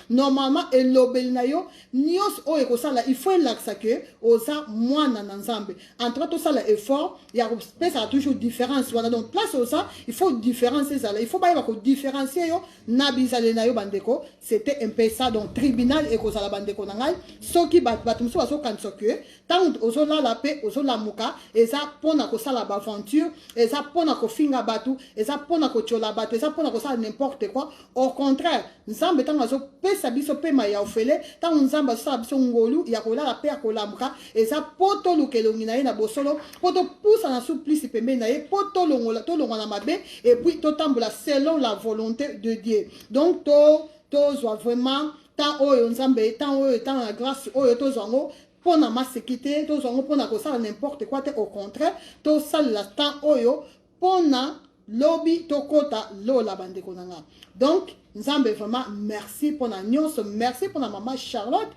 normalement elobeli na yo nyos oyo kosala il faut laksa que oza mwana na nzambe entre tout ça l'effort il y a toujours différence voilà donc place oza il faut différencier ça il faut pas y différencier yo na bizale na yo bandeko c'était un peu ça donc tribunal et kosala bandeko na ngai soki batumso baso kanso que tant ozo la paix ozo la muka eza pona kosala ba aventure eza pona kofinga batu eza pona kochola batu eza pona kosala n'importe quoi au contraire nzambe tant azo pesa biso pema ya ofele tant nzambe azo biso ngolu ya kolala pe ya kolamuka eza poto lukelongi na ye na bosolo poto pousa na supplice pembe na ye poto longola to longola mabe et puis to tambola selon la volonté de Dieu donc to zo vraiment tant oyo nzambe tant oyo tant la grâce oyo to zongo pour na masekite to zongo pour na kosala n'importe quoi te au contraire to sala la temps oyo pour na lobby to kota lo la bande konanga donc nzambe vraiment merci pour na nyonso merci pour na maman Charlotte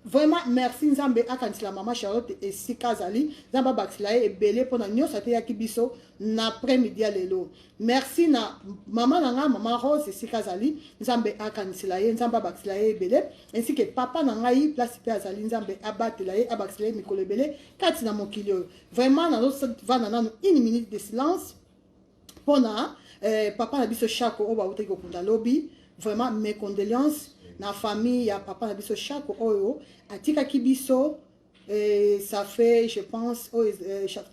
vraiment merci nzambe akanti la maman Charlotte et sikazali nzamba bakila e belé pour na nyonso te yaki biso na après-midi lelo merci na maman nanga maman Rose et sikazali nzambe akanti la ye nzamba bakila e belé ainsi que papa nanga yi place pe azali nzambe abatela ye abakila mikolo belé kati na mokili vraiment na notre vana na une minute de silence pona papa na biso Chako oba uteki kokunda lobby vraiment mes condoléances na famille ya papa na biso Chako oyo atika kibiso ça fait je pense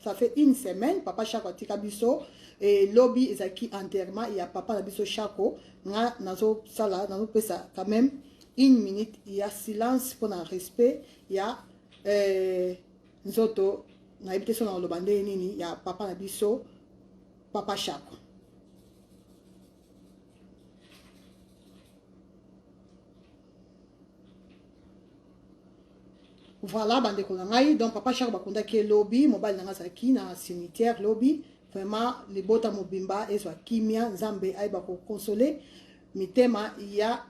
ça fait une semaine papa Chako atika biso et lobby ezaki enterrement ya papa na biso Chako nga nazo sala nazo pesa quand même une minute il y a silence pour un respect il y a nzoto na ibite so na lobande nini ya papa na biso papa Chako. Voilà, bande konangai donc papa Chako bakunda ke lobby mobile nanga saki na cimetière lobby vraiment les bota mobimba ezwa kimia nzambe aiba ko consoler mitema ya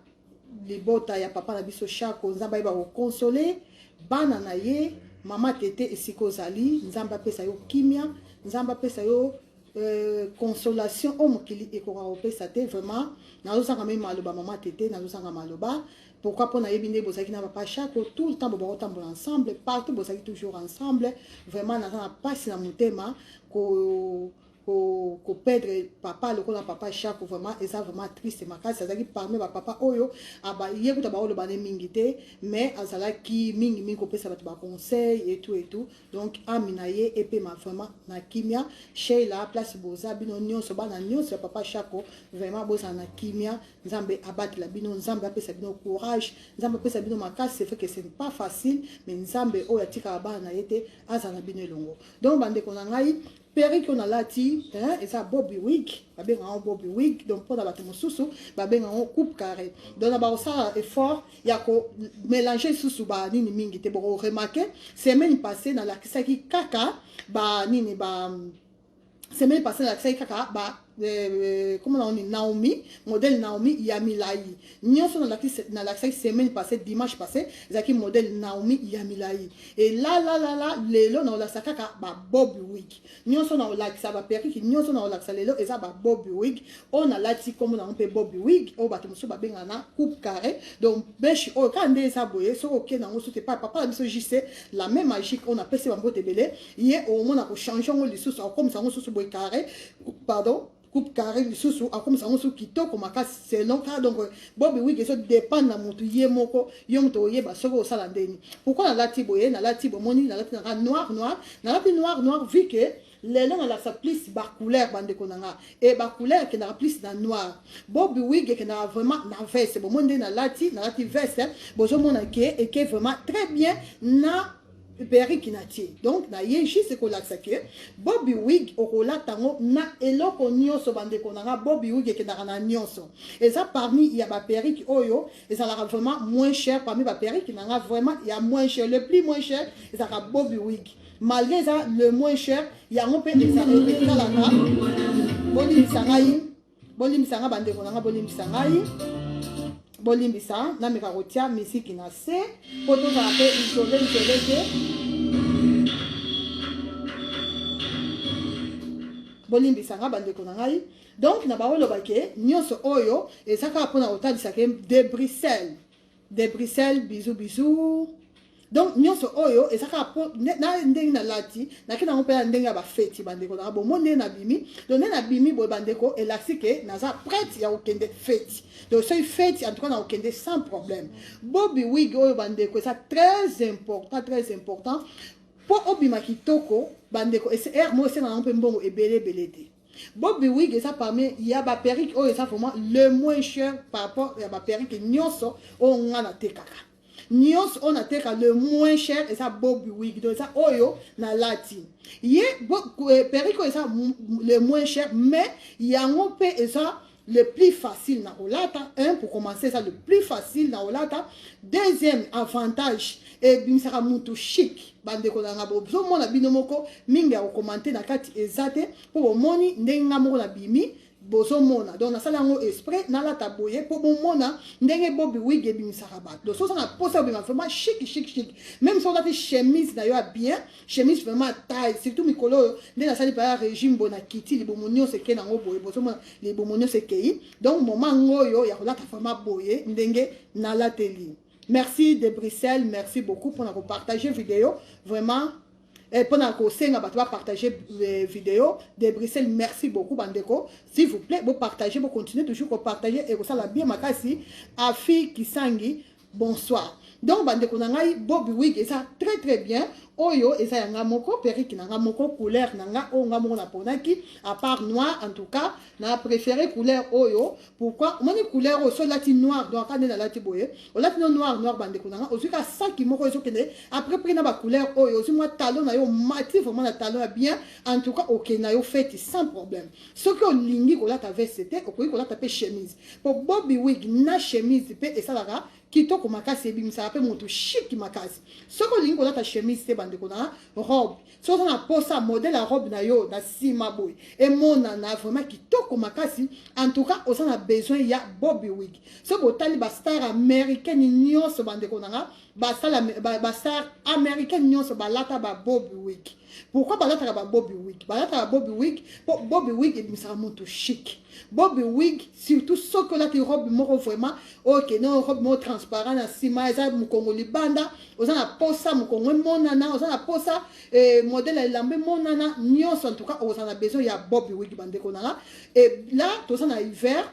les bota ya papa na biso Chako nzambe aiba ko consoler bana na ye mama tete esiko zali nzambe pesa yo kimia nzambe pesa yo consolation au mokili ekora opesa te vraiment nazosanga même maloba mama tete nazosanga maloba pourquoi pour nayebi nde bozaki na papa Chako tout le temps bobo tambola ensemble partout bozaki toujours ensemble vraiment nazana pasi na motema ko perdre papa lokola papa Chako vraiment eza vraiment triste makasi azaki parmi ba papa oyo aba yekuta ba olo bane mingi te mais azalaki mingi ko pesa ba conseil et tout donc aminaye et pe ma vraiment na kimia Sheila place boza bino nyonso bana nyonso papa Chako vraiment boza na kimia nzambe abati la bino nzambe apesa bino courage nzambe apesa bino makasi c'est fait que ce n'est pas facile mais nzambe oyo atika bana yete azana bino elongo donc bande konangai Perry qu'on a lati, et ça Bobby Wig, babé en Bobby Wig, donc pour la bâtiment sous, babé en coupe carré. Donc là-bas ça effort, il y a qu'au mélanger sous ba nini mingi te bon remarquer, semaine passée dans la kisaki kaka, ba nini ba semaine passée dans la kisaki kaka, ba comment on dit Naomi modèle Naomi Yamilai nyonso na la semaine passée dimanche passé zaki modèle Naomi Yamilai et là lelo na la sakaka ba Bobby Wig nyonso na la ça va perki nyonso na la lelo eza ba Bobby Wig on a lati comme na on peut Bobby Wig o ba tumuso ba benga na coupe carré donc beshi o kande eza boye so ok na ngoso te pas papa biso jissé la même magique on a passé bambote belé hier au moment na changer on les sous comme ça on sous boy carré pardon coupe carré sous comme ça on sous kito comme ça c'est long car donc Bobby Wig ça dépend na mutu yemoko yomto yeba soko sala ndeni pourquoi na lati boye na lati bomoni na lati na noir na lati noir vu que les longs la sa plus ba couleur bande konanga et ba couleur qui na plus na noir Bobby Wig qui na vraiment na veste bomoni na lati veste bozo mona ke et qui vraiment très bien na Perry Kinati. Donc, na yeji se ko laksa ke Bobby Wig okola tango na eloko nyonso bande konanga Bobby Wig ke na nyonso. Et ça parmi il y a ba Perry ki oyo et ça la vraiment moins cher parmi ba Perry qui na vraiment il y a moins cher le plus moins cher et ça Bobby Wig. Malgré ça le moins cher il y a on peut les ça la bolim sanga bande konanga bolim sangai bolimbisa na mekarotia musique na se poto za pe isolé bolimbisa nga bande konangai donc na baolo bake nyonso oyo ezaka pona otali sake de Bruxelles de Bruxelles, bisous, bisous. Donc, nous sommes oyo, et ça na ndenge na lati, na kina on peut ndenge ba fête bandeko na bon monde na bimi, donc na bimi bo bandeko élastique na za prête ya okende fête. Donc c'est fête en tout cas na okende sans problème. Bobby wig oyo bandeko, ça très important. Pour obima kitoko bandeko et c'est moi c'est na on peut mbongo ebele belete. Bobby wig et ça parmi il y a ba perruque oyo ça vraiment le moins cher par rapport à ba perruque nyonso o ngana tekaka. Nyons on a teka le moins cher et ça Bobby wig donc ça oyo na lati ye periko et ça le moins cher mais y a un peu et ça le plus facile na olata pour commencer ça le plus facile na olata deuxième avantage et bimisaka mutu chic bandeko na ngabo zo mona binomoko mingi a commenter na kati ezate pour moni ndenga moko na bimi bozo mona donc na sala ngo esprit na la taboye pour bon mona ndenge Bobby wig ebimisaka bato donc so ça na posa bien vraiment chic même si on a des chemises d'ailleurs bien chemise vraiment taille surtout mikolo ndenge na sali pa régime bona kiti li bomonio se ke na ngo boye bozo mona li bomonio se kei donc moment ngoyo ya kolata vraiment boye ndenge na la télé. Merci de Bruxelles, merci beaucoup pour nous partager vidéo vraiment. Et pendant que vous partager vidéo de Bruxelles, merci beaucoup bandeko. S'il vous plaît, vous partagez, vous continuez toujours à partager et vous savez bien makasi. Afi Kisangi, bonsoir. Donc bandeko nangai Bobby wig et ça très bien. Oyo et ça yanga moko perruque nanga moko couleur nanga o nga moko na ponaki à part noir en tout cas na préféré couleur oyo. Pourquoi moni couleur o so lati noir donc quand na lati boye o lati noir bandeko nanga o suka saki moko so kende après prendre ba couleur oyo aussi moi talon na yo mati vraiment na talon bien en tout cas OK na yo fait sans problème ce que lingi ko lata veste o ko lata pe chemise pour Bobby wig na chemise pe et ça là kitoko makasi ebimisa pe moto chic makasi soko lingi ko lata chemise te bandeko na robe so na posa modèle la robe na yo na sima boy et mona na vraiment kitoko makasi en tout cas on a besoin ya Bobby wig so botali ba star américaine nyonso bandeko na ba star américaine nyonso ba lata ba Bobby wig. Pourquoi balata ba Bobby wig? Balata Bobby wig, Bobby wig et ça monte chic. Bobby wig surtout ce que la robe moro vraiment OK non robe mo transparent na sima eza mu kongoli banda ozana posa mu kongo monana ozana posa modèle lambe monana nyonso en tout cas ozana besoin ya Bobby wig bandeko na et là tout ça na hiver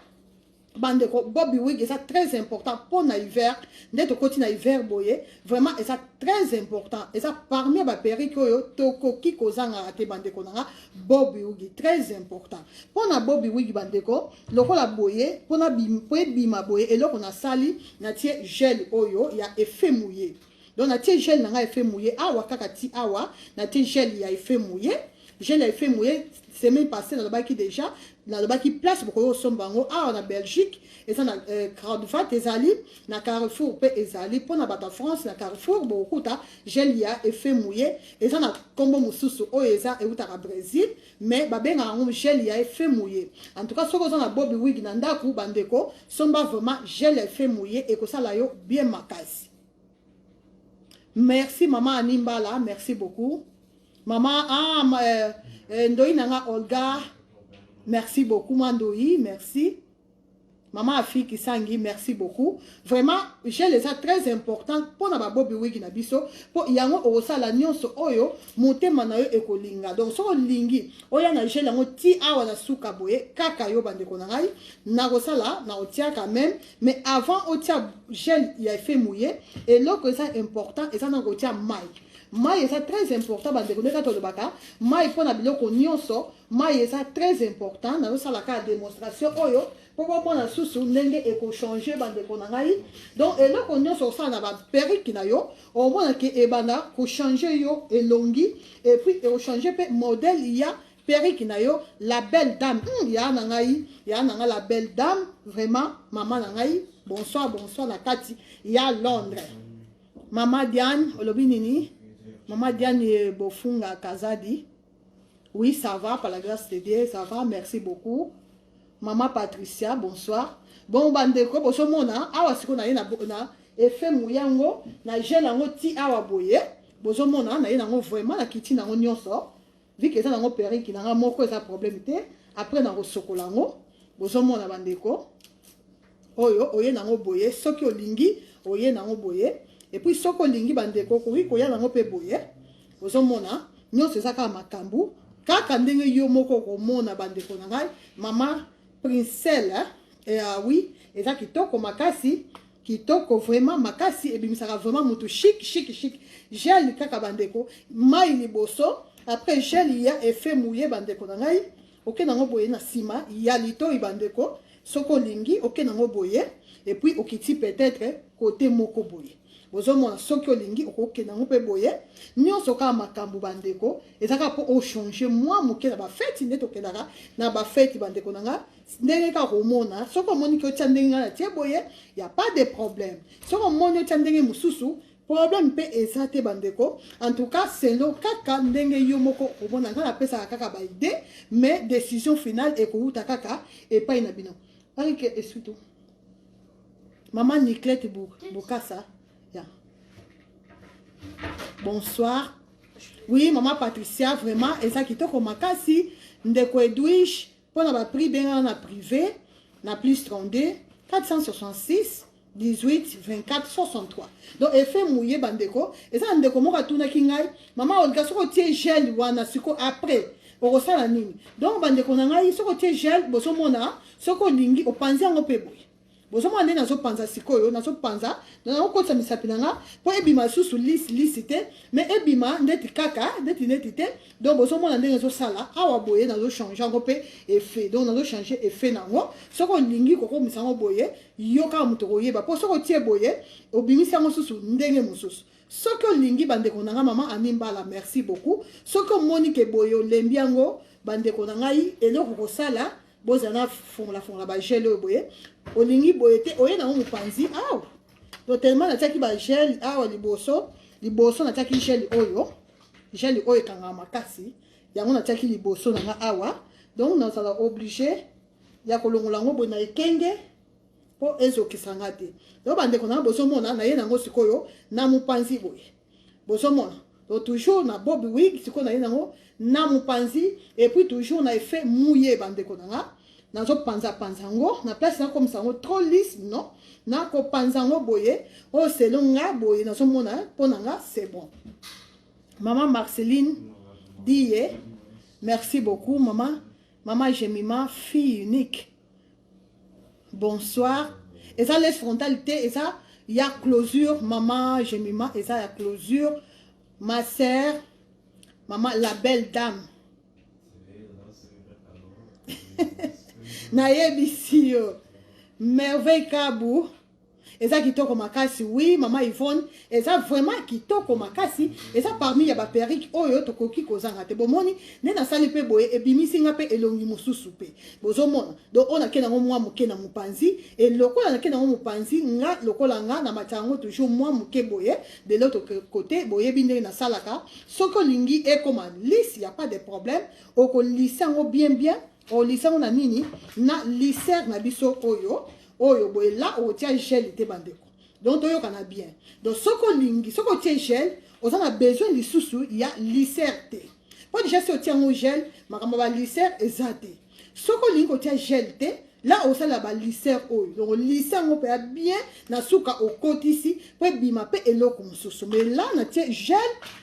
bandeko Bobby wig et ça très important pour na hiver d'être côté na hiver boye vraiment et ça très important et ça parmi ba perruque yo toko ki kozanga ate bandeko na Bobby wig très important pour na Bobby wig bandeko lokola boye pour na bima boye et loko na sali na tie gel oyo ya effet mouillé donc na tie gel na effet mouillé awa kaka ti awa na tie gel ya effet mouillé gel ya effet mouillé semaine passée dans le baki déjà dans le baki place beaucoup au sombango en Belgique et ça na Cradvat ezali na Carrefour pe ezali pour na bata France na Carrefour beaucoup ta gel ya effet mouillé et ça na combo mususu o eza e utaka Brésil mais babenga ngo gel ya effet mouillé en tout cas ce que na Bobby wig na ndaku bandeko somba vraiment gel effet mouillé et que ça la yo bien makasi. Merci maman Animbala, merci beaucoup. Maman Ndoi nanga Olga, merci beaucoup Mandoi, merci. Maman Afi Kisangi, merci beaucoup. Vraiment, j'ai les ça très important pour na Bobby wig na biso pour yango osala nyonso oyo motema na yo ekolinga. Donc so lingi oya na gel yango ti awa na suka boye kaka yo bandeko na ngai na kosala na otia quand même mais avant otia gel ya effet mouillé et loko ça important et ça na otia maille. Maille c'est très important bandeko neka to baka maille pour na biloko nyonso maille c'est très important na ça la ka démonstration oyo pour voir na susu ndenge eko changer bandeko na ngai donc eloko nyonso ça na ba perruque na yo au moins que ebana ko changer yo elongi et puis e changer pe modèle il y a perruque na yo la belle dame ya na ngai ya na la belle dame vraiment maman na ngai bonsoir na kati ya Londres maman Diane olobi nini. Maman Diane Bofunga Kazadi. Oui, ça va, par la grâce de Dieu, ça va, merci beaucoup. Maman Patricia, bonsoir. Bon, bandeko, boso mona, awa siko na yena effet mouyango, na gel yango ti awa boye. Boso mona, na yena vraiment na kiti na nyonso. Vu que ça na perruque na moko ça problème té, après na sokolango. Boso mona bandeko. oyo oye nango boye soki olingi oye nango boye et puis soki olingi bandeko koki koya nango pe boye ozomona nyonso eza kaka makambo kaka ndenge yo moko komona bandeko na ngai mama Princelle oui eza kitoko makasi kitoko vraiment makasi ebimisaka vraiment mutu chic gel kaka bandeko mai liboso après gel ya effet mouillé bandeko na ngai oke nango boye na sima ya lito ibandeko soko lingi oke nango boye et puis okiti peut-être côté moko boye bozomona soki olingi okoke nango pe boye nyonso kaka makambo bandeko ezaka po o changer moi moke na ba fête nde tokelaka na ba fête bandeko nanga ndenge ka komona soki omoni ki otia ndenge na tie boye y a pas de problème soki omoni otia ndenge mosusu problème pe eza te bandeko en tout cas selo kaka ndenge yo moko omona nga napesaka kaka ba idée mais décision finale ekouta kaka epai na bino alike esutu maman Niclette Bokassa. Yeah. Bonsoir. Oui, maman Patricia, vraiment, et ça qui te remarque ndeko Edwige, pour na prix bien na privé, na plus 32, 466, 18, 24, 63. Donc, effet mouillé bandeko, et ça ndeko moka tuna kingai, maman olga soko tie gel wana siko après. Orosala nini. Donc, bandeko nangai soko tie gel, boso mona, soko lingi, opanzi ango peboy. Bozoma nde nazo panza sikoyo nazo panza na okotsa misapi nanga po ebima susu lisite mais ebima ndeti kaka ndeti te donc bozoma nde nazo sala awa boye nazo changer ngo pe effet donc nazo changer effet nango soko lingi koko misango boye yoka muto koyeba po soko tie boye obimisi ngo susu ndenge mosusu soko lingi bandeko nanga mama animbala merci beaucoup soko moni ke boye lembi yango bandeko nanga yi eloko kosala bozana fongola ba gel boye olingi boye te oye na mupanzi awa to tellement na taki ba gel awa liboso na taki gel oyo kanga makasi yango na taki liboso na awa donc na sala obligé ya kolongola ngo boye na ekenge po ezokisanga te donc bandeko na boso mona na ye nango sikoyo na mupanzi boye boso mona donc toujours na bob wig sikoyo na ye nango na mupanzi et puis toujours na effet mouillé bandeko nanga nazo panza panzango na place na comme ça trop lisse non na ko panzango boye o selonga boye nazo mona ponanga c'est bon maman Marceline dit merci beaucoup maman Jemima fille unique bonsoir et ça laisse frontalité et ça il y a closure maman Jemima et ça il y a closure ma sœur maman la belle dame nayebi yo merveille kabou eza kitoko makasi oui maman Yvonne eza vraiment kitoko makasi eza parmi ya ba perruque oyo tokoki kozanga te bomoni ne na sali pe boye ebimisi nga pe elongi mosusu pe bozomona donc on a kena ngo mwa moke na mupanzi et lokola na kena ngo mupanzi nga lokola nga na matango toujours mwa moke boye de l'autre côté boye binde na salaka soko lingi e comme lisse y a pas de problème oko lisango bien o lisango na nini na lisser na biso oyo boye là o tia gel te bandeko donc toyo kana bien donc soko lingi soko tia gel on a besoin lisusu il y a lisser te pas déjà si o tia ngo gel makambo ba lisser ezate soko lingi o tia gel te là on sala ba lisser oyo donc lisser ngo pe bien na suka au côté ici pe bima pe eloko mosusu mais là na tia gel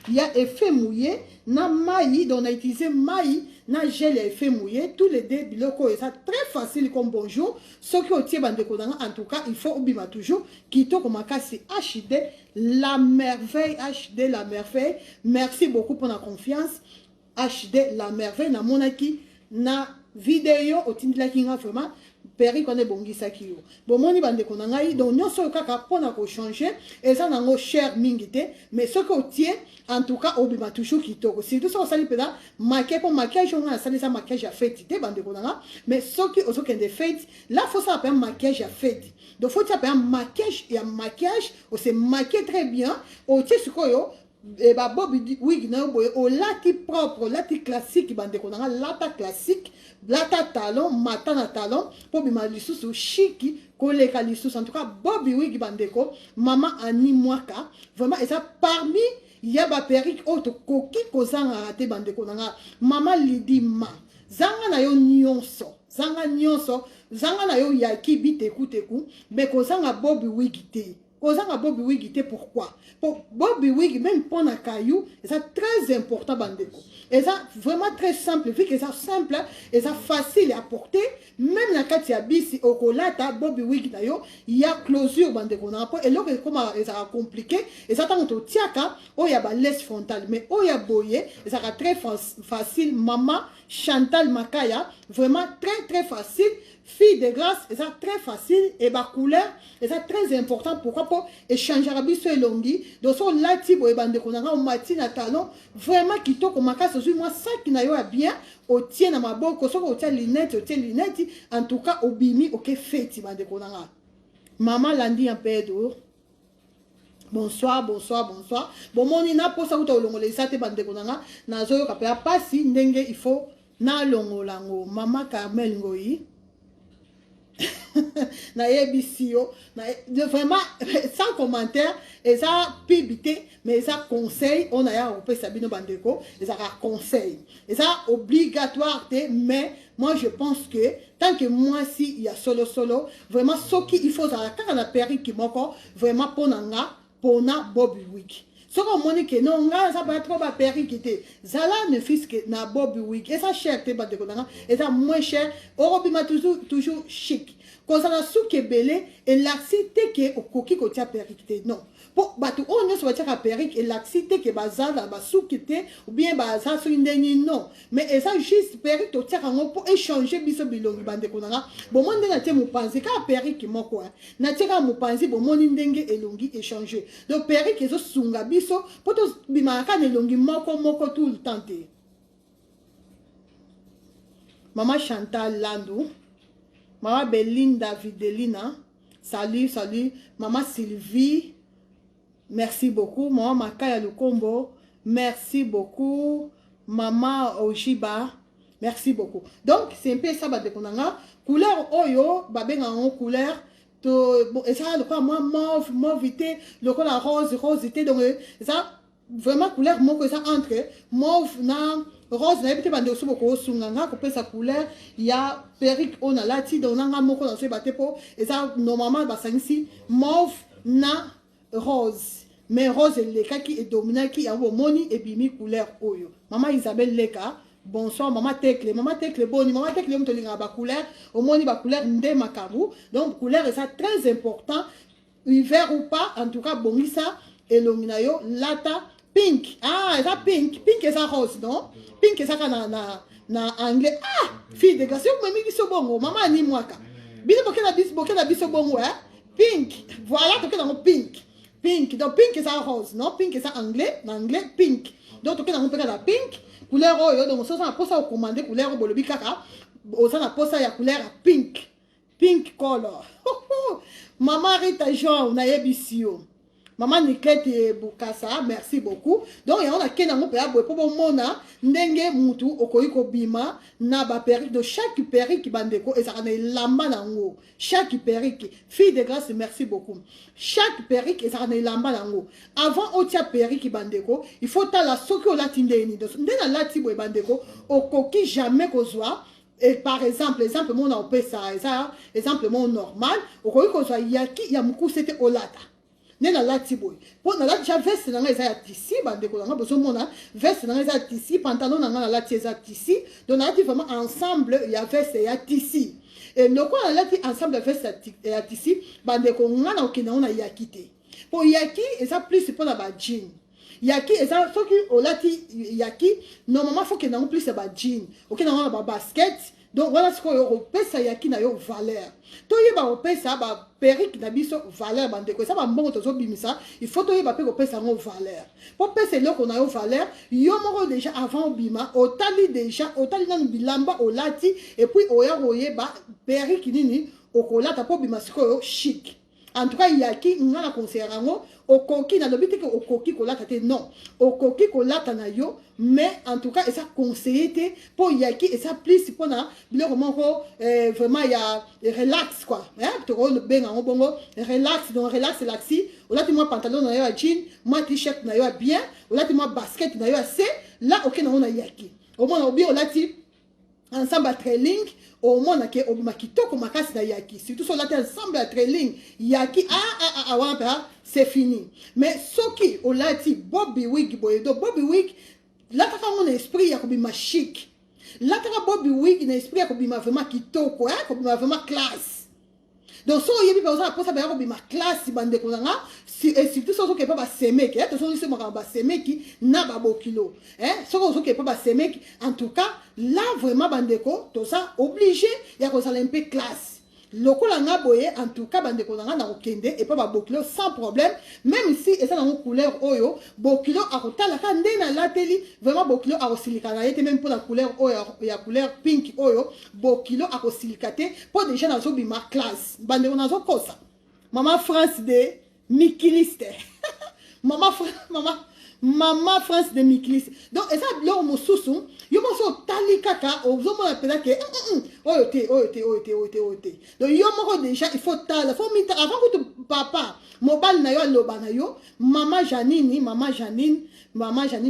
il y a effet mouillé na maï donc on a utilisé maï na gel et effet mouillé tous les deux biloko et ça très facile comme bonjour ce qui au tie bande kodanga en tout cas il faut obima toujours kitoko makasi HD la merveille merci beaucoup pour la confiance HD la merveille na monaki na vidéo au tindilaki nga vraiment peri kone bongisaki yo bomoni bande konanga donc nyonso kaka pona ko changer et ça nango cher mingite mais ce que tient en tout cas obima toujours kitoko surtout ça sali peda maquillage pour maquillage on a sali ça maquillage à fête te bande konanga mais ce qui aussi que des fêtes là faut ça appeler maquillage à fête donc faut ça appeler maquillage et maquillage on se maquille très bien au tient ce que yo et bah Bobby wig na boye o lati propre lati classique bande konanga lata classique lata talon matana talon pour bima lisusu chiki koleka lisusu en tout cas Bobby wig bandeko maman Annie Mwaka vraiment et ça parmi ya ba perruque auto koki kozanga raté bandeko nanga maman Lydie ma zanga na yo nyonso zanga nyonso zanga na yo yaki biteku teku mais kozanga Bobby Wig te. Kozanga Bobby Wig te pourquoi? Pour Bobby Wig même pour na caillou, c'est très important bandeko. Et ça vraiment très simple, vu que c'est simple et ça facile à porter, même la kati ya bisi okolata Bobby Wig na yo, il y a closure bandeko na po et là comment ça compliqué et ça tant to tiaka o ya ba laisse frontale mais o ya boye et ça très facile maman Chantal Makaya vraiment très facile. Fille de grâce, et ça très facile, et ma couleur, et ça très important. Pourquoi pour échanger à biso et longi, donc son lati bo et bande konanga au matin à talon, vraiment qui to comme ma sur moi ça qui n'a eu bien, au tien à ma boque, au tien lunette, en tout cas au bimi, ok fête bande konanga. Maman lundi en paix d'eau. Bonsoir. Bon mon ina pour ça ou to longo les sate bande konanga, na zo ka pa passi ndenge il faut na longo lango. Maman Carmel Ngoyi. Na ebisio vraiment sans commentaire et ça pibité mais ça conseil on a ya on peut sabino bandeko et ça conseil et ça obligatoire mais moi je pense que tant que moi si il y a solo vraiment ce qu'il faut ça quand on a perdu qui moko vraiment pour na Bobby Wig. Ce qu'on m'a dit que non, ça va trop à péri qui était. Zala ne fils que na Bobby Wig. Et ça cher, et ça moins cher. Europe m'a toujours chic. Quand ça a souké belé, et l'accité qui est au coquille côté à péricté. Non. Pour battre, on ne soit pas péric et l'accité qui est bazar, la soukité, ou bien bazar sur une dernière, non. Mais et ça juste péric, au tiers pour échanger biso bilongi bande konanga. Bon, moi, n'a pas mon pensée, car péric qui m'a quoi. N'a pas mon pensée, bon, mon indenge et longi échanger. Donc, péric, ils ont sunga biso, pour tous bimaka ne longi moko tout le temps. Maman Chantal Landou. Maman Belinda Videlina, salut. Maman Sylvie, merci beaucoup. Maman Makaya Lukombo, merci beaucoup. Maman Ojiba, merci beaucoup. Donc, c'est un peu ça, couleur oyo, babenga en couleur, et ça, le quoi, moi, mauve, le quoi, la rose, donc, ça, vraiment, couleur, moi, que ça entre, mauve, na, rose na ebite bande osobo ko sunganga ko pesa couleur ya perique on a lati donc nanga moko na so baté po et ça normalement ba sangisi mauve na rose mais rose le kaki et dominant qui a moni et bimi couleur oyo maman Isabelle Leka bonsoir maman Tekle boni maman Tekle on te linga ba couleur au moni ba couleur ndé makabu donc couleur est ça très important hiver ou pas en tout cas bongisa et lominayo lata pink. Ah, c'est pink. Pink et ça rose, non? Pink et ça na anglais. Ah, fille de grâce. Vous m'avez dit ce bongo. Maman ni moi. Biso boké na biso bongo, hein? Pink. Voilà, toké dans pink. Pink. Donc pink et ça rose, non? Pink et ça anglais. Anglais, pink. Donc toké dans la pink. Couleur oyo. Donc ça na posa au commander couleur bolobi kaka. Ça na posa ya couleur pink. Pink color. Maman Rita Jean, on a ebisio. Maman Niklete Bukasa, merci beaucoup. Donc, il y a un qui n'a pas pour mona, ndenge mutu, okoiko bima, na ba perique de chaque perique bandeko, et ça en est lamba nango. Chaque perique, fille de grâce, merci beaucoup. Chaque perique, et ça en est lamba nango. Avant, au tia perique bandeko, il faut ta la soki au latindeni. Donc, ndena latibo bandeko, okoki jamais kozwa. Et par exemple, mon on peut ça, exemple mon normal, okoiko kozwa yaki, yamuku c'était olata. Nena lati boy. Pour na lati veste na nga tisi bande ko nga bozo mona veste na nga tisi pantalon na nga lati tisi donc na lati vraiment ensemble il y a veste et tisi et le quoi na lati ensemble veste et tisi bande ko nga na okina on a yakite pour yaki et ça plus pour la ba jean yaki et ça so ki o lati yaki normalement faut que na plus ba jean ok na ba basket. Donc voilà ce qu'on a ça yaki na yo valeur. To yeba opesa ba perique na biso valeur bande ko ça ba mbongo tozo bimisa, il faut to yeba pe ko pesa ngo valeur. Pour pesa lo ko na yo valeur, yo moko déjà avant bima, otali na bilamba olati et puis oya oyeba perique nini okolata po bima siko chic. En tout cas, il y a qui n'a la conservation au coquille na l'obité que au coquille kolata te non au coquille kolata na yo mais en tout cas et ça conseillé pour y a qui et ça plus pour na vraiment il y a relax quoi hein tu le ben en bongo relax donc relax laxi ou là tu moi pantalon na yo à jean moi t-shirt na yo à bien ou là tu moi basket na yo assez là OK na on a yaki au moins on bien là tu ensemble à trailing au moins ke obima kitoko makasi na yaki surtout sur la ensemble à trailing yaki c'est fini mais soki olati Bobby Wig boyedo Bobby Wig là taka mon esprit ya kobima chic là taka Bobby Wig na esprit ya kobima vraiment kitoko kobima vraiment classe. Donc, si vous avez besoin de ma classe, et surtout si vous n'avez pas semer, si vous n'avez pas semer, n'a pas de kilo. Si vous n'avez pas semer, en tout cas, là, vraiment, tout ça, obligé, il y a un peu classe. Loko langa boye en tout cas bande ko nga na okende et pas ba bokilo sans problème même si et ça na couleur oyo bokilo akotala ka ndena lateli vraiment bokilo akosilika na yete même pour la couleur oyo ya couleur pink oyo bokilo akosilikate pour déjà na zo bima classe bande ko na zo kosa maman France de Mikiliste maman France de Mikiliste donc et ça lo mosusu yo moso tali kaka ozo mo appela que oyote donc yo moko déjà il faut tala faut mita avant que tu papa mobile na yo loba na yo maman Janine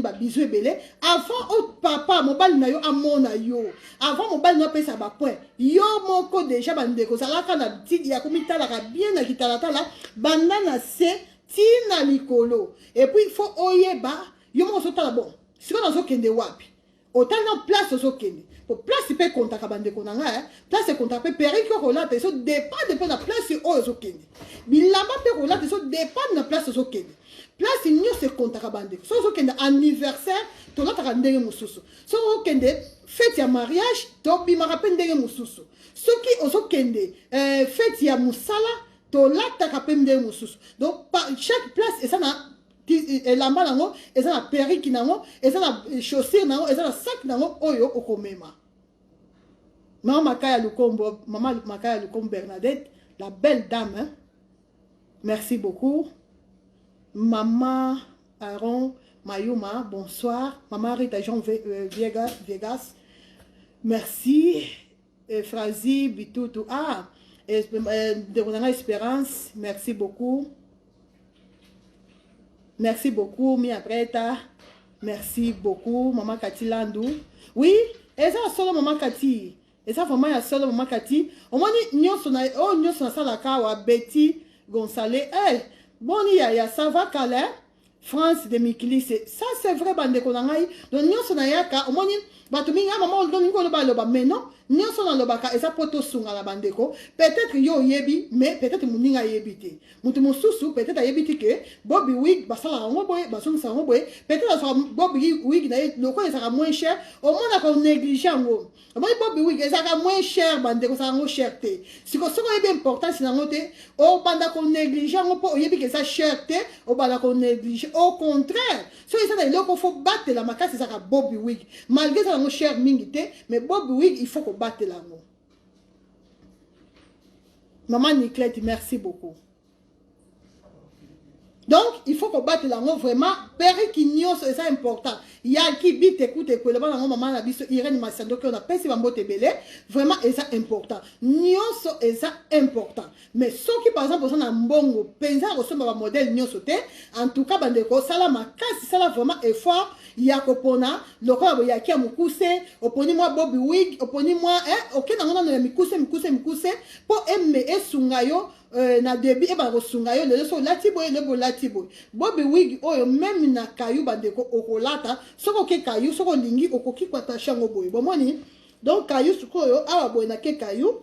ba bisou ebele avant au papa mobile na yo amona yo avant mobile na pesa ba point yo moko déjà bande ko sala kana tidi ya komita la bien na kitala tala banana se tina likolo et puis il faut oyeba yo mo so tala bon si on zo kende wapi autant na place zo kende pour place peut contacter bande ko nanga place contacter periki ko la te so dépend de la place o zo kende bilamba pe ko la te so dépend na place zo kende place il se contacter bande so zo kende anniversaire to la ta ndenge mususu so kende fête ya mariage to bi ma rappelle ndenge mususu soki ozo kende fête ya musala to lata kapemde mususu donc chaque place et ça na lamba nango et ça na perruque nango et ça na chaussure nango et ça na sac nango oyo okomema maman Makaya Lukombo Bernadette la belle dame hein? Merci beaucoup maman Aaron Mayuma bonsoir maman Rita Jean Vegas merci Frazi Bitutu de Espérance, merci beaucoup. Merci beaucoup, Mia Preta. Merci beaucoup, Maman Kati Landou. Oui, et ça, solo Maman Kati. Et ça, vraiment, il y a solo Maman Kati. Au moins, nous sommes dans la kawa Betty Gonzalez. Bon, il y a ça va, Calais. France de Mikili, ça c'est vrai, bande konangai. Donc, nous sommes au moins, batuminga maman donne ko loba mais non nous sommes dans le baka et ça poto sunga la bandeko peut-être yo yebi mais peut-être muninga yebite mutu mususu peut-être yebite que Bobby Wig basala ngo boy bason sa ngo boy peut-être ça Bobby Wig na loko ça moins cher au moins na ko négliger ngo moi Bobby Wig ça moins cher bandeko ça ngo cherté si ko soko est important c'est ngo te o banda ko négliger ngo po yebi que ça cherté o banda ko négliger au contraire so ça na loko faut battre la makasi ça Bobby Wig malgré ça mon cher mingité mais Bobby Wig il faut qu'on batte l'amour. Maman Niclette, merci beaucoup. Donc, il faut qu'on batte l'amour vraiment. Père qui n'y c'est ça important. Il y a qui bite, écoute, écoute, le maman a dit Irène Massando qu'on a pensé à belé. Vraiment, c'est ça important. Nyonso est ça important. Mais ceux qui, par exemple, sont en bongo, pensent à un modèle nyonso te, en tout cas, bandeko, ça la casse, ça la vraiment effort. Il y a kopona, le roi il y a qui a mukuse, oponi moi Bobby Wig, oponi moi, ok, dans mon mikuse, pour aimer et sungayo. Na début et ba rosungayo le so latiboy le bo latiboy Bobby Wig oyo même na kayu bandeko okolata soko ke kayu soko lingi okoki kwata shango boy bomoni donc kayu soko yo awa boy na ke kayu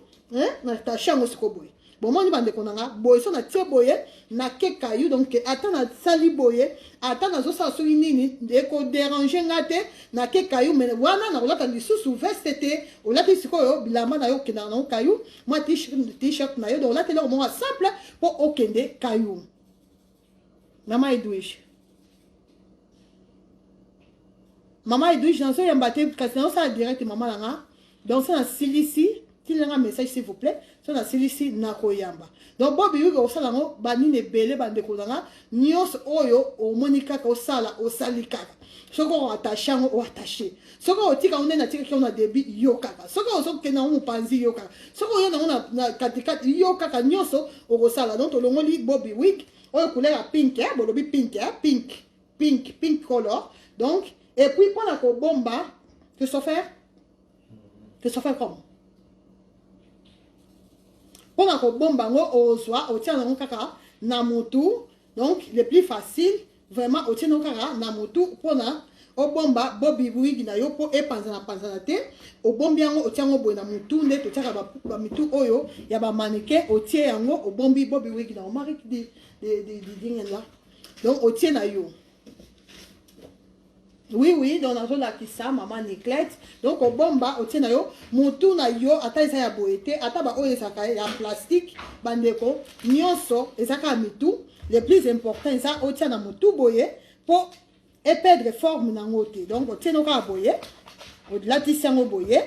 na ta shango soko boy bomoni bandeko nanga boy so na tie boye na ke kayu donc ata na sali boye ata na zo sa so nini de ko déranger ngate na ke kayu mais wana na olata lisusu veste te olata siko yo bilamba na yo kena na kayu moi t-shirt na yo donc olata lo mo simple pour okende kayu mama Edwige dans ce yambate kasi na ça direct mama langa donc ça na silisi qu'il un message s'il vous plaît ça na silisi na koyamba donc Bobby Wig au salon banine belé bande kolanga nyos oyo o monika ko sala o salika soko attaché o attaché soko otika on na tika on a débit yokaka soko soko ke na on panzi yokaka soko yo na katika yokaka nyoso o sala donc longoli Bobby Wig o couleur pink bolobi pink color donc et puis pour la ko bomba que ça faire que ça fait comme pendant que bon bango au soir au tient kaka na motu donc le plus facile vraiment au tient kaka na motu pendant au bomba bobi wig na yo po e panzana te au bombi yango au tient bo na motu nde to tient ba mitu oyo ya ba mannequin au tient yango au bombi bobi wig na o mari de là donc au tient na yo. Oui, donc on a qui ça, maman Niclette. Donc au bomba, au tien na yo, mutu na yo, ata isa ya boete, ata ba oye saka ya plastique, bandeko, nyonso, ezaka mitu. Le plus important, ça au tien na mutu boye, pour perdre forme na ngote. Donc au tien no ka boye, au delà tisiango boye,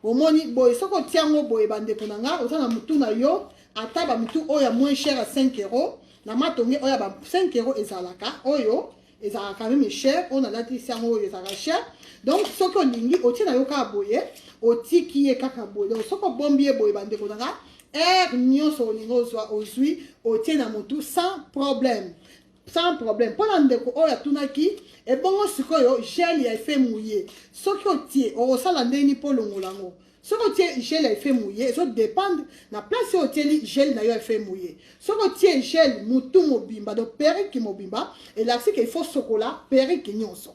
au moni boye, soko tiango boye bandeko na nga, au tien na mutu na yo, ata ba mitu oya moins cher à 5 €, na matonge oya ba 5 € ezalaka, oyo. Et ça a quand même cher, on a la tissango et ça a cher. Donc, ce qu'on dit, au tien à boye, au ti qui est cacaboye. Donc, ce qu'on bombier boye bande kodanga, nyon so lingo soit au sui, au tien à motu sans problème. Sans problème. Pendant ndeko oya tunaki, et bon, ce qu'on gel y a fait mouiller. Ce qu'on tient, au salande ni polongo lango. Ce que tu gel a fait mouiller, ça dépend de la place où tu gel n'a fait mouiller. Ce que tu gel moutou mobimba, donc perruque mobimba, et là c'est qu'il faut chocolat, perruque nyonso.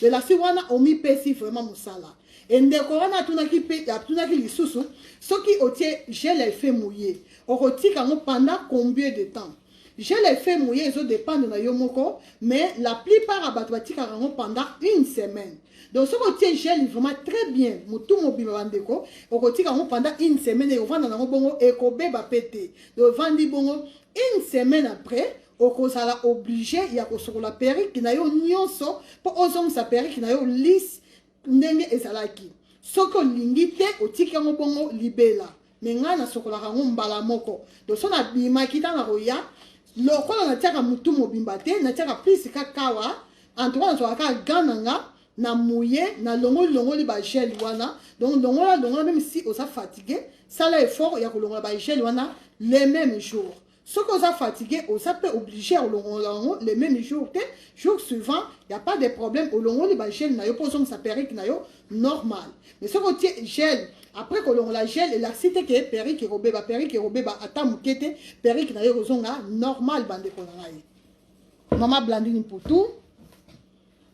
Et là c'est wana omi pesi vraiment musala. Et ndekorana tunaki pe, tunaki lisusu, ce qui au gel a fait mouiller. On retire pendant combien de temps? Gel a fait mouiller, ça dépend de la yomoko, mais la plupart abattu pendant une semaine. Donc, ce que gel est vraiment très bien. Moutou mobile bandeko. On retire pendant une semaine et on vend dans bongo et kobe ba pété. Donc, vendi bongo une semaine après. On sera obligé il y a sur la perruque qui n'a eu nyonso pour osons sa perruque qui n'a eu lisse ndenge ezalaki. Ce que l'ingité au tika bongo libela. Mais nga na sokola rango mbala moko. Donc, son abima kita na roya. Lokola na tiaka moutou mobimba te na tiaka plus kakawa. En tout cas, on sera gananga. Na mouillé, na longo li ba gel wana. Donc longo même si on s'est fatigué, ça là effort, il y a que longo ba gel wana les mêmes jours. Ce qu'on a fatigué, on s'est obligé à longo les mêmes jours. Jour suivant, il n'y a pas de problème. Au longo li ba gel na yo posons sa perruque na yo normal. Mais ce qu'on tient gel après que l'on la gel et la cité que perruque robé ba atamu kete perruque na yo zonga normal bande konangai. Maman Blandine pour tout.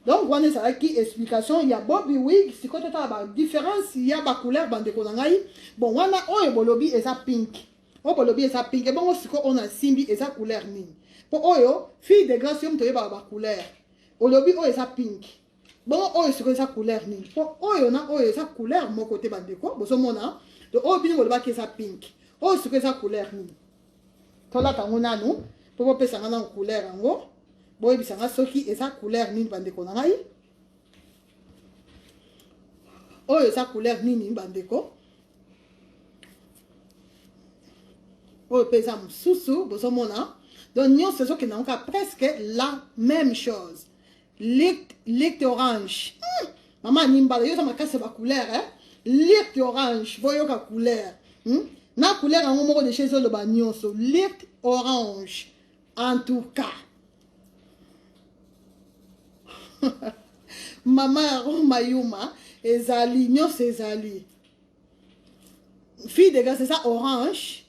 Donc, on a ça qui explication, il y a Bobby Wig, si quand tu as la différence, il y a la couleur bande konangai. Bon, on a un bolobi et ça pink. On bolobi et ça pink. Et bon, on a simbi et ça couleur ni. Pour oyo, fille de grâce, on te la couleur. Bolobi o et ça pink. Bon, oyo c'est ça couleur ni. Pour oyo na oyo ça couleur mon côté bande ko. Bon, on a de oyo bien boloba qui ça pink. Oyo c'est ça couleur ni. Tola tangona nous pour pas ça na couleur ngo. Boy bisanga soki eza couleur nini bandeko na ngai oyo eza couleur nini bandeko oyo pesa mususu bozomona donc nyonso soki na nka presque la même chose lict orange maman nimbala yo sama kase ba couleur lict orange boyoka couleur na couleur yango moko de chez le ba nyonso lict orange en tout cas. Maman Mayuma ezali nyonso ezali fille de gars c'est ça orange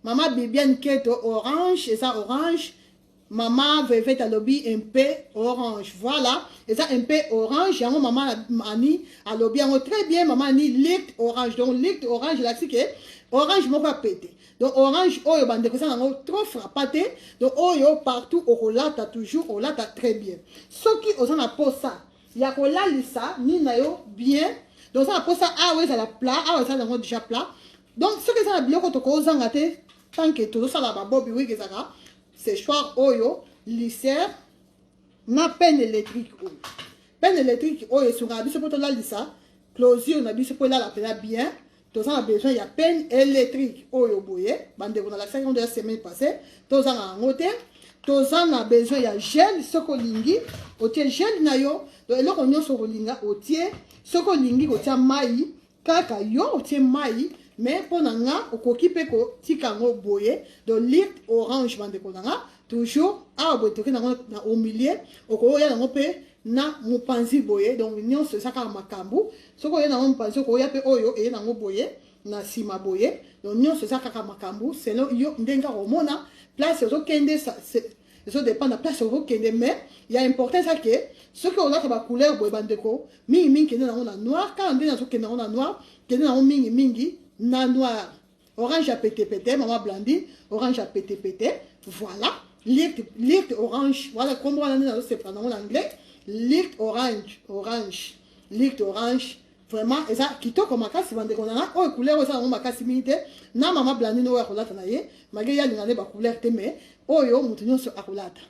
maman Bibiane Keto orange et ça orange maman Vevette alobi un peu orange voilà et ça un peu orange yango maman Ani alobi yango très bien maman Ani lict orange donc lict orange là c'est que orange moko pété donc orange oyo bande ko ça nango trop frappaté donc oyo partout au relata toujours au lata très bien ce qui aux en a pour ça il y a ko la lisa ni na yo bien donc ça pour ça ah ouais ça la plat ah ouais ça nango déjà plat donc ce que ça a bien ko to ko zanga te tant que tout ça là ba bobi oui que ça c'est choix oyo lissère na peine électrique oyo peine électrique oyo sur la biso pour la lisa closure na biso pour la bien. Tous a besoin il y a peine électrique oyo boye bande on a la seconde semaine passée tous a ngote tous a besoin il y a gel sokolingi otie gel na yo donc eloko nyonso kolinga otie sokolingi otia mai kaka yo otie mai mais ponanga okoki pe ko tikango boye donc lict orange bande konanga toujours a boye toke na au milieu okoya nango pe na mopanzi boye donc nyonso eza kaka makambo soki oye nango mopanzi okoya mpe oyo eye nango boye na nsima boye donc nyonso eza kaka makambo selon yo ndenge kaka omona place ozokende ezodépend na place ozokende mais ya important eza ke soki olata bacouleur boye bandeko mingimingi kende nango na noir kaka nde nazokende nango na noir kende nango mingimingi na noir orange ya petepete mama Blandine orange ya petepete voilà lict orange voilà kombo wana nde nazosepela nango na anglais lict orange lict orange vraiment eza kitoko makasi bandeko nanga oyo couleur eza nango makasi mingi te na mama Blandine oyo akolata na ye malgré ye alinga nde bacouleur te mais oyo moto nyonso akolata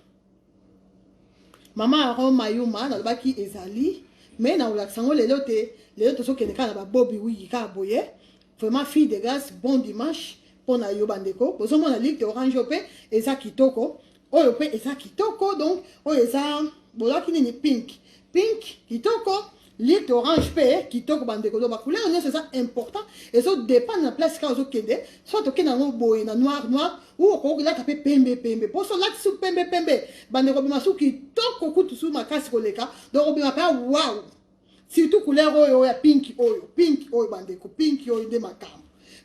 mama Aron Mayuma nalobaki ezali mais naolakisa yango lelo te lelo tozokende kaka na babobi wiki kaka boye vraiment fille de grâce bon dimanche mpona yo bandeko bozomona ligue orange mpe eza kitoko oyo mpe eza kitoko donc oyo eza bolaki nini pink kitoko ligue orange mpe kitoko bandeko do bacouleur nyonso eza important ezodépendre na place kaka ozokende soit okende yango boye na noir ou okolata mpe pembe mpo so olati su pembe bandeko obima su kitoko kutu su makasi koleka donc obima mpe wow surtout couleur oyo ya pink oyo bandeko pink oyo nde makambo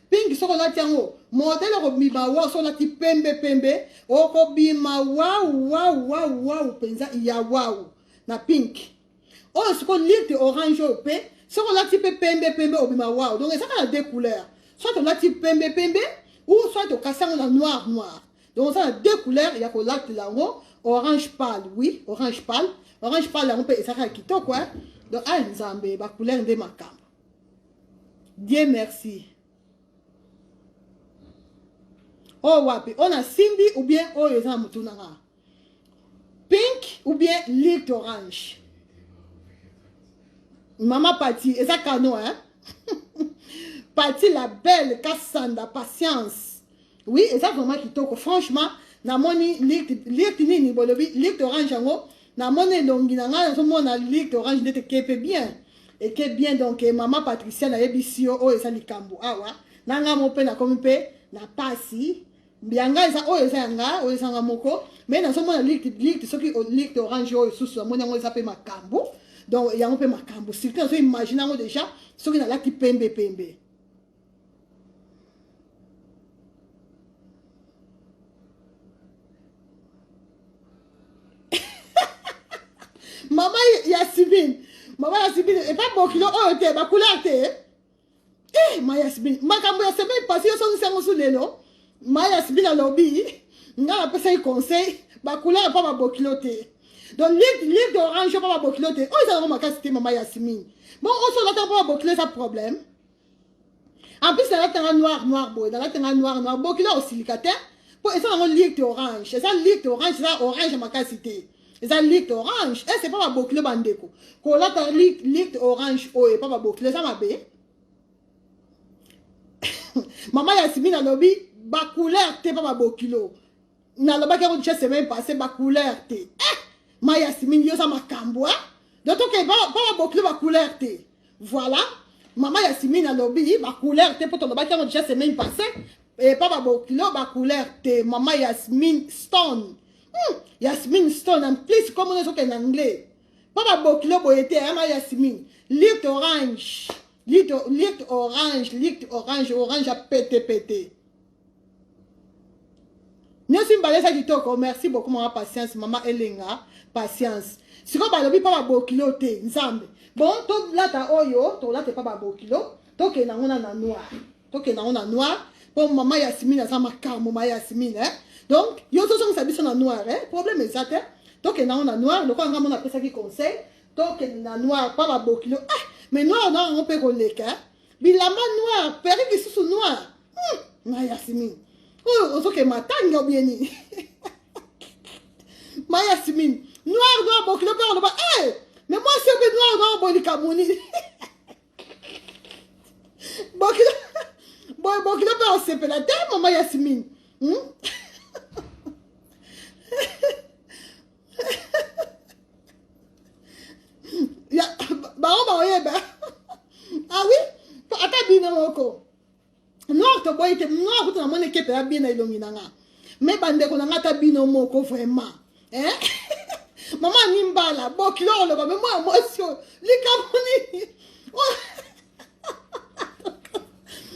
pink soko olati yango modele okobima wow so olati pembe okobima wow mpenza ya wow na pink oyo siko litre orange oyo mpe soko olati mpe pembe obima wow donc ezaka na deux couleurs soit olati pembe ou soit okasi yango na noir donc oza na deux couleurs ya kolatela yango orange pâle oui orange pâle yango mpe ezaka kitoko donc nzambe bacouleur nde makambo Dieu merci oyo wapi oyo na simbi ou bien oyo eza na motu nanga pink ou bien litre orange mama Pati eza kano Pati la belle kasanda patience oui eza vraiment kitoko franchement namoni litre nini bolobi litre orange yango namoni elongi na ngai nazomona litre orange ndete kepe bien donc mama Patricia nayebisi yo oyo eza likambo awa nanga mo mpe nakomi mpe na pasi yanga eza oyo eza yanga oyo ezanga moko mais nazomona litre soki litre orange oyo susu namoni yango eza mpe makambo donc yango mpe makambo surtout nazo imagine yango déjà soki nalati pembe mama Yasmine et pas bokilo oyo te bacouleur te ma Yasmine makambo ya semaine passée yo songi sango su lelo ma Yasmine alobi nga napesaki conseil bacouleur pa babokilo te donc litre d'orange pa babokilo te oyo ezalaka makasi te mama Yasmine bon oso olata pa babokilo eza problème en plus nalatanga noir boye nalatanga noir bokilo osilika te po eza nango litre orange eza litre orange eza orange makasi te eza litre orange c'est pas babokilo bandeko kolata litre orange oyo pa babokilo eza mabe mama Yasmine alobi bacouleur te pa babokilo nalobaki yango déjà semaine passée bacouleur te ma Yasmine yo za makambo donc ok pa babokilo bacouleur te voilà mama Yasmine alobi bacouleur te po tolobaki yango déjà semaine passée et pa babokilo bacouleur te mama Yasmine Stone Yasmine Stone en plus comme on est en anglais pas bokilo boyete ama Yasmine litre orange orange à pété Nyosi mbalesa kitoko merci beaucoup mama patience mama Elenga patience siko balobi pa bokilo te nzambe bon to lata oyo to lata pa bokilo to ke na ngona na noir pour mama Yasmine asa makambo mama Yasmine donc yo to songi sabiso na noir problème exact donc na on a noir le quoi ngamo na pesa ki conseil donc na noir pas bokilo mais noir on peut koleka bilamba noir perruque sous noir na Yasmine oh ozoke matanga ou bien ni ma Yasmine noir bokilo pe on ba mais moi c'est que noir bolika moni bokilo pe on se pela te maman Yasmine ah oui ata bino moko noir to boy te noir to na mone kepe ya bino ilongi nanga mais bandeko nanga ta bino moko vraiment Maman Nimbala, bokilo le ba mais moi émotion. Les camoni.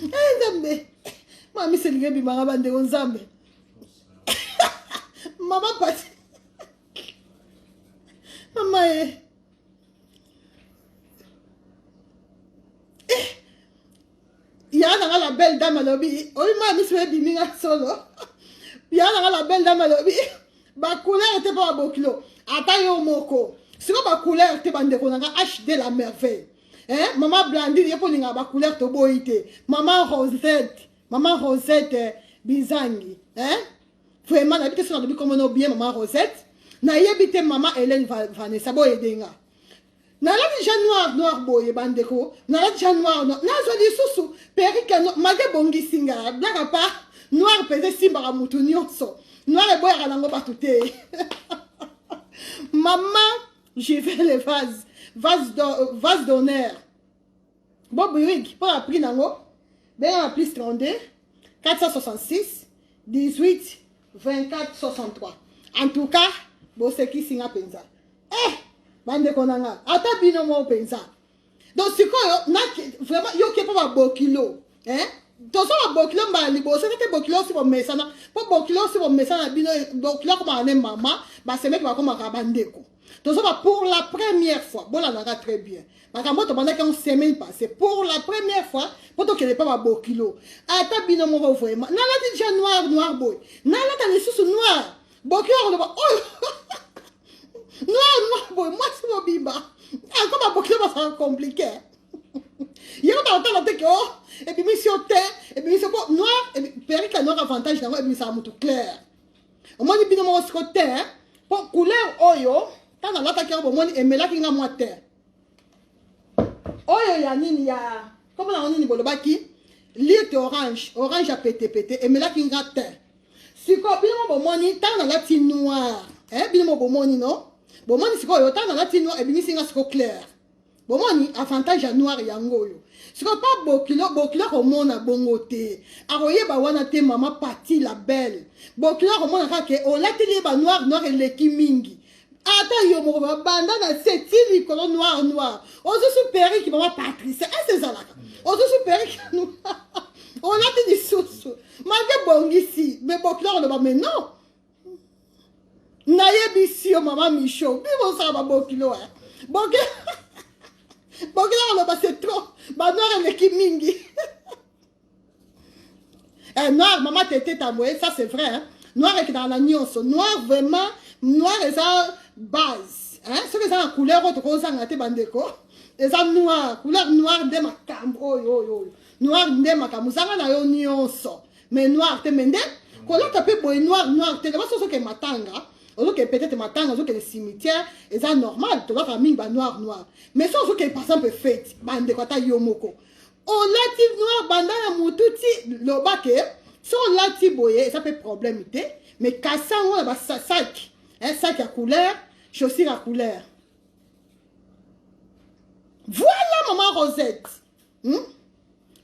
Eh Zambe. Mami c'est lié bi marabande on Zambe. Maman passe. Maman il y a la belle dame à l'obby. Oh, mami c'est biminga solo. Il y a la belle dame à l'obby. Ba couleur était pas bokilo. Atayo moko. Si ba couleur était bande ko nga HD la merveille. Hein? Maman Blandine yepo linga ba couleur to boité. Maman Rosette Bizangi. Hein? Vraiment n'habite sur le comme on bien maman Rosette. Na yebite maman Hélène Vanessa boyedenga. Na la déjà noir boye bandeko. Na la déjà noir. Na zo di susu perike mage bongi singa. Blaga pa noir pese simba mutu nyonso. Noir et boy à l'ango batouté. Maman, j'ai fait les vases d'honneur. Bon, oui, pour la prix nango. Ben, la plus 32, 466, 18, 24, 63. En tout cas, bon, c'est qui singa penza. Eh, bande konanga. Ata bino mo penza. Donc, c'est quoi, vraiment, yo qui pas bokilo. Hein? Tozo wa bokilo mbali bo c'est bokilo si bon mesana po bokilo si bon mesana bino bokilo comme ane mama ba c'est mec va comme rabandeko tozo va pour la première fois bon là on très bien parce que moi to pendant qu'on semaine passée pour la première fois pour que les pas bokilo ata bino mo vraiment na la déjà noir boy na la ta les sous noir bokilo on va oh noir boy moi c'est mon biba encore bokilo va ça compliqué. Il y a un temps et puis mission et puis mission noir et puis perruque noir avantage et puis ça monte clair. Au moins il y a un côté pour couleur oyo tant dans l'attaque au moins et mais là qui n'a moins terre. Oyo ya nini ya comme on dit bolo baki lit orange a pété et mais là qui n'a terre. Si quoi bien bon moi ni tant dans la tin noir hein bien bon moi ni non bon moi ni si quoi tant dans la tin noir et puis mission clair. Bon moi ni avantage à noir yango yo. Si pas bokilo au monde à bongoté. Aroye ba wana te maman parti la belle. Bokilo au monde ka ke o la télé ba noir et leki mingi. Ata yo mo ba banda na setili kolo noir. Ozo superi ki maman Patrice. C'est ça là. Ozo superi ki noir. On a te di soso. Malgré bongisi, mais bokilo le ba mais non. Naye bisi o maman Micho. Bi mo sa ba bokilo hein. Bokilo là, c'est trop. Bah, noir et l'équipe mingi. Noir, maman, t'étais tamoué, ça c'est vrai. Hein? Noir est dans la nuance. Noir, vraiment, noir est sa base. Hein? Ce que c'est en couleur, autre chose, en athée bandeko. Et ça noir, couleur noire de ma cam. Noir de ma cam. Vous avez la nuance. Mais noir, t'es mendé. Quand on tape pour noir, t'es là, c'est ce que matanga. On que peut-être maintenant on que les cimetières et ça normal tu vas famille ba noir mais ça on que par exemple fête bande quoi ta yomoko on lati noir banda ya mututi lobake so lati boye ça fait problème mais kassa on ba sac un sac à couleur chaussures à couleur voilà maman Rosette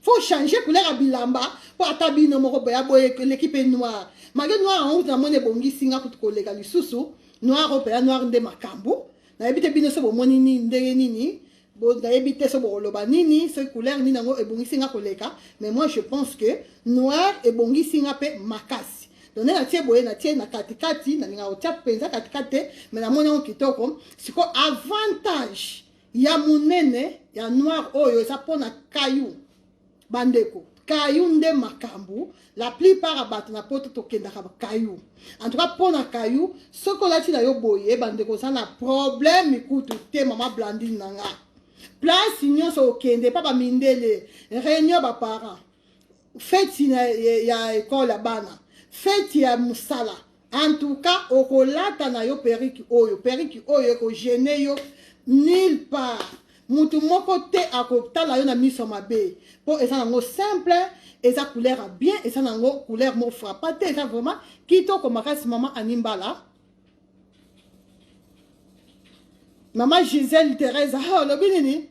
faut changer couleur à bilamba pour atabi no moko boya boye l'équipe est noire. Malgré noir en haut dans mon ebongi singa pour coller les sous noir européen noir de makambo na ebite bino so bomoni ni ndenge nini bo na ebite so boloba nini ce couleur ni nango ebongi singa koleka mais moi je pense que noir ebongi singa pe makasi donc na tie boye na tie na katikati na ninga otia penza katikati mais na mona on kitoko siko avantage ya munene ya noir oyo ça pona caillou bandeko caillou nde makambu la plupart abat na poto tokenda ka caillou en tout cas pour na caillou ce qu'on a dit na yo boye bandeko ça na problème ikutu te maman Blandine nanga place union so okende papa mindele réunion ba parents fête ya école ya bana fête ya musala en tout cas okolata na yo periki oyo ko gêner yo nulle part mutu moko te akotala yo na miso mabe po eza nango simple eza couleur bien eza nango couleur mo frappante eza vraiment kitoko makasi maman Animbala maman Gisèle Thérèse oh lobi nini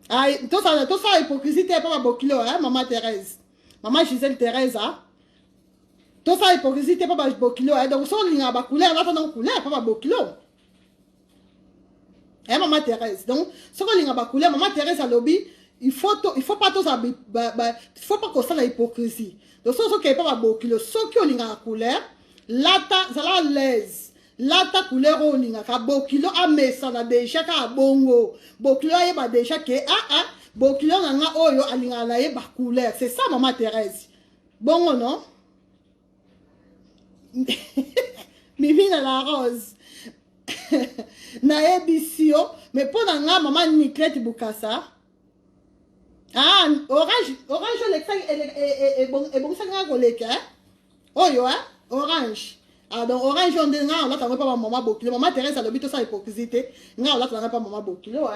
ay to ça hypocrisie te pa bokilo hein maman Thérèse maman Gisèle Thérèse Tout ça hypocrisie, t'es pas bokilo. Donc, si on a ba couleur, là, t'as couleur, pas bokilo. Maman Thérèse. Donc, si on a ba couleur, maman Thérèse a lobby, il faut pas tout ça, il faut pas qu'on la hypocrisie. Donc, si on a pas bokilo, si on a la couleur, là, ça la l'aise. Là, ta couleur, on a bokilo, a mais ça a déjà ka bongo. Bokilo, il y a déjà que, bokilo, on a oyo, a la couleur. C'est ça, maman Thérèse. Bongo, non? Mimi na la rose na ebisio mais pour nga maman Niclette Bukasa orange et bon ça nga koleka oyo orange donc orange on nga on la pas maman Bokilo maman Thérèse a l'obito ça hypocrisie nga on la pas maman Bokilo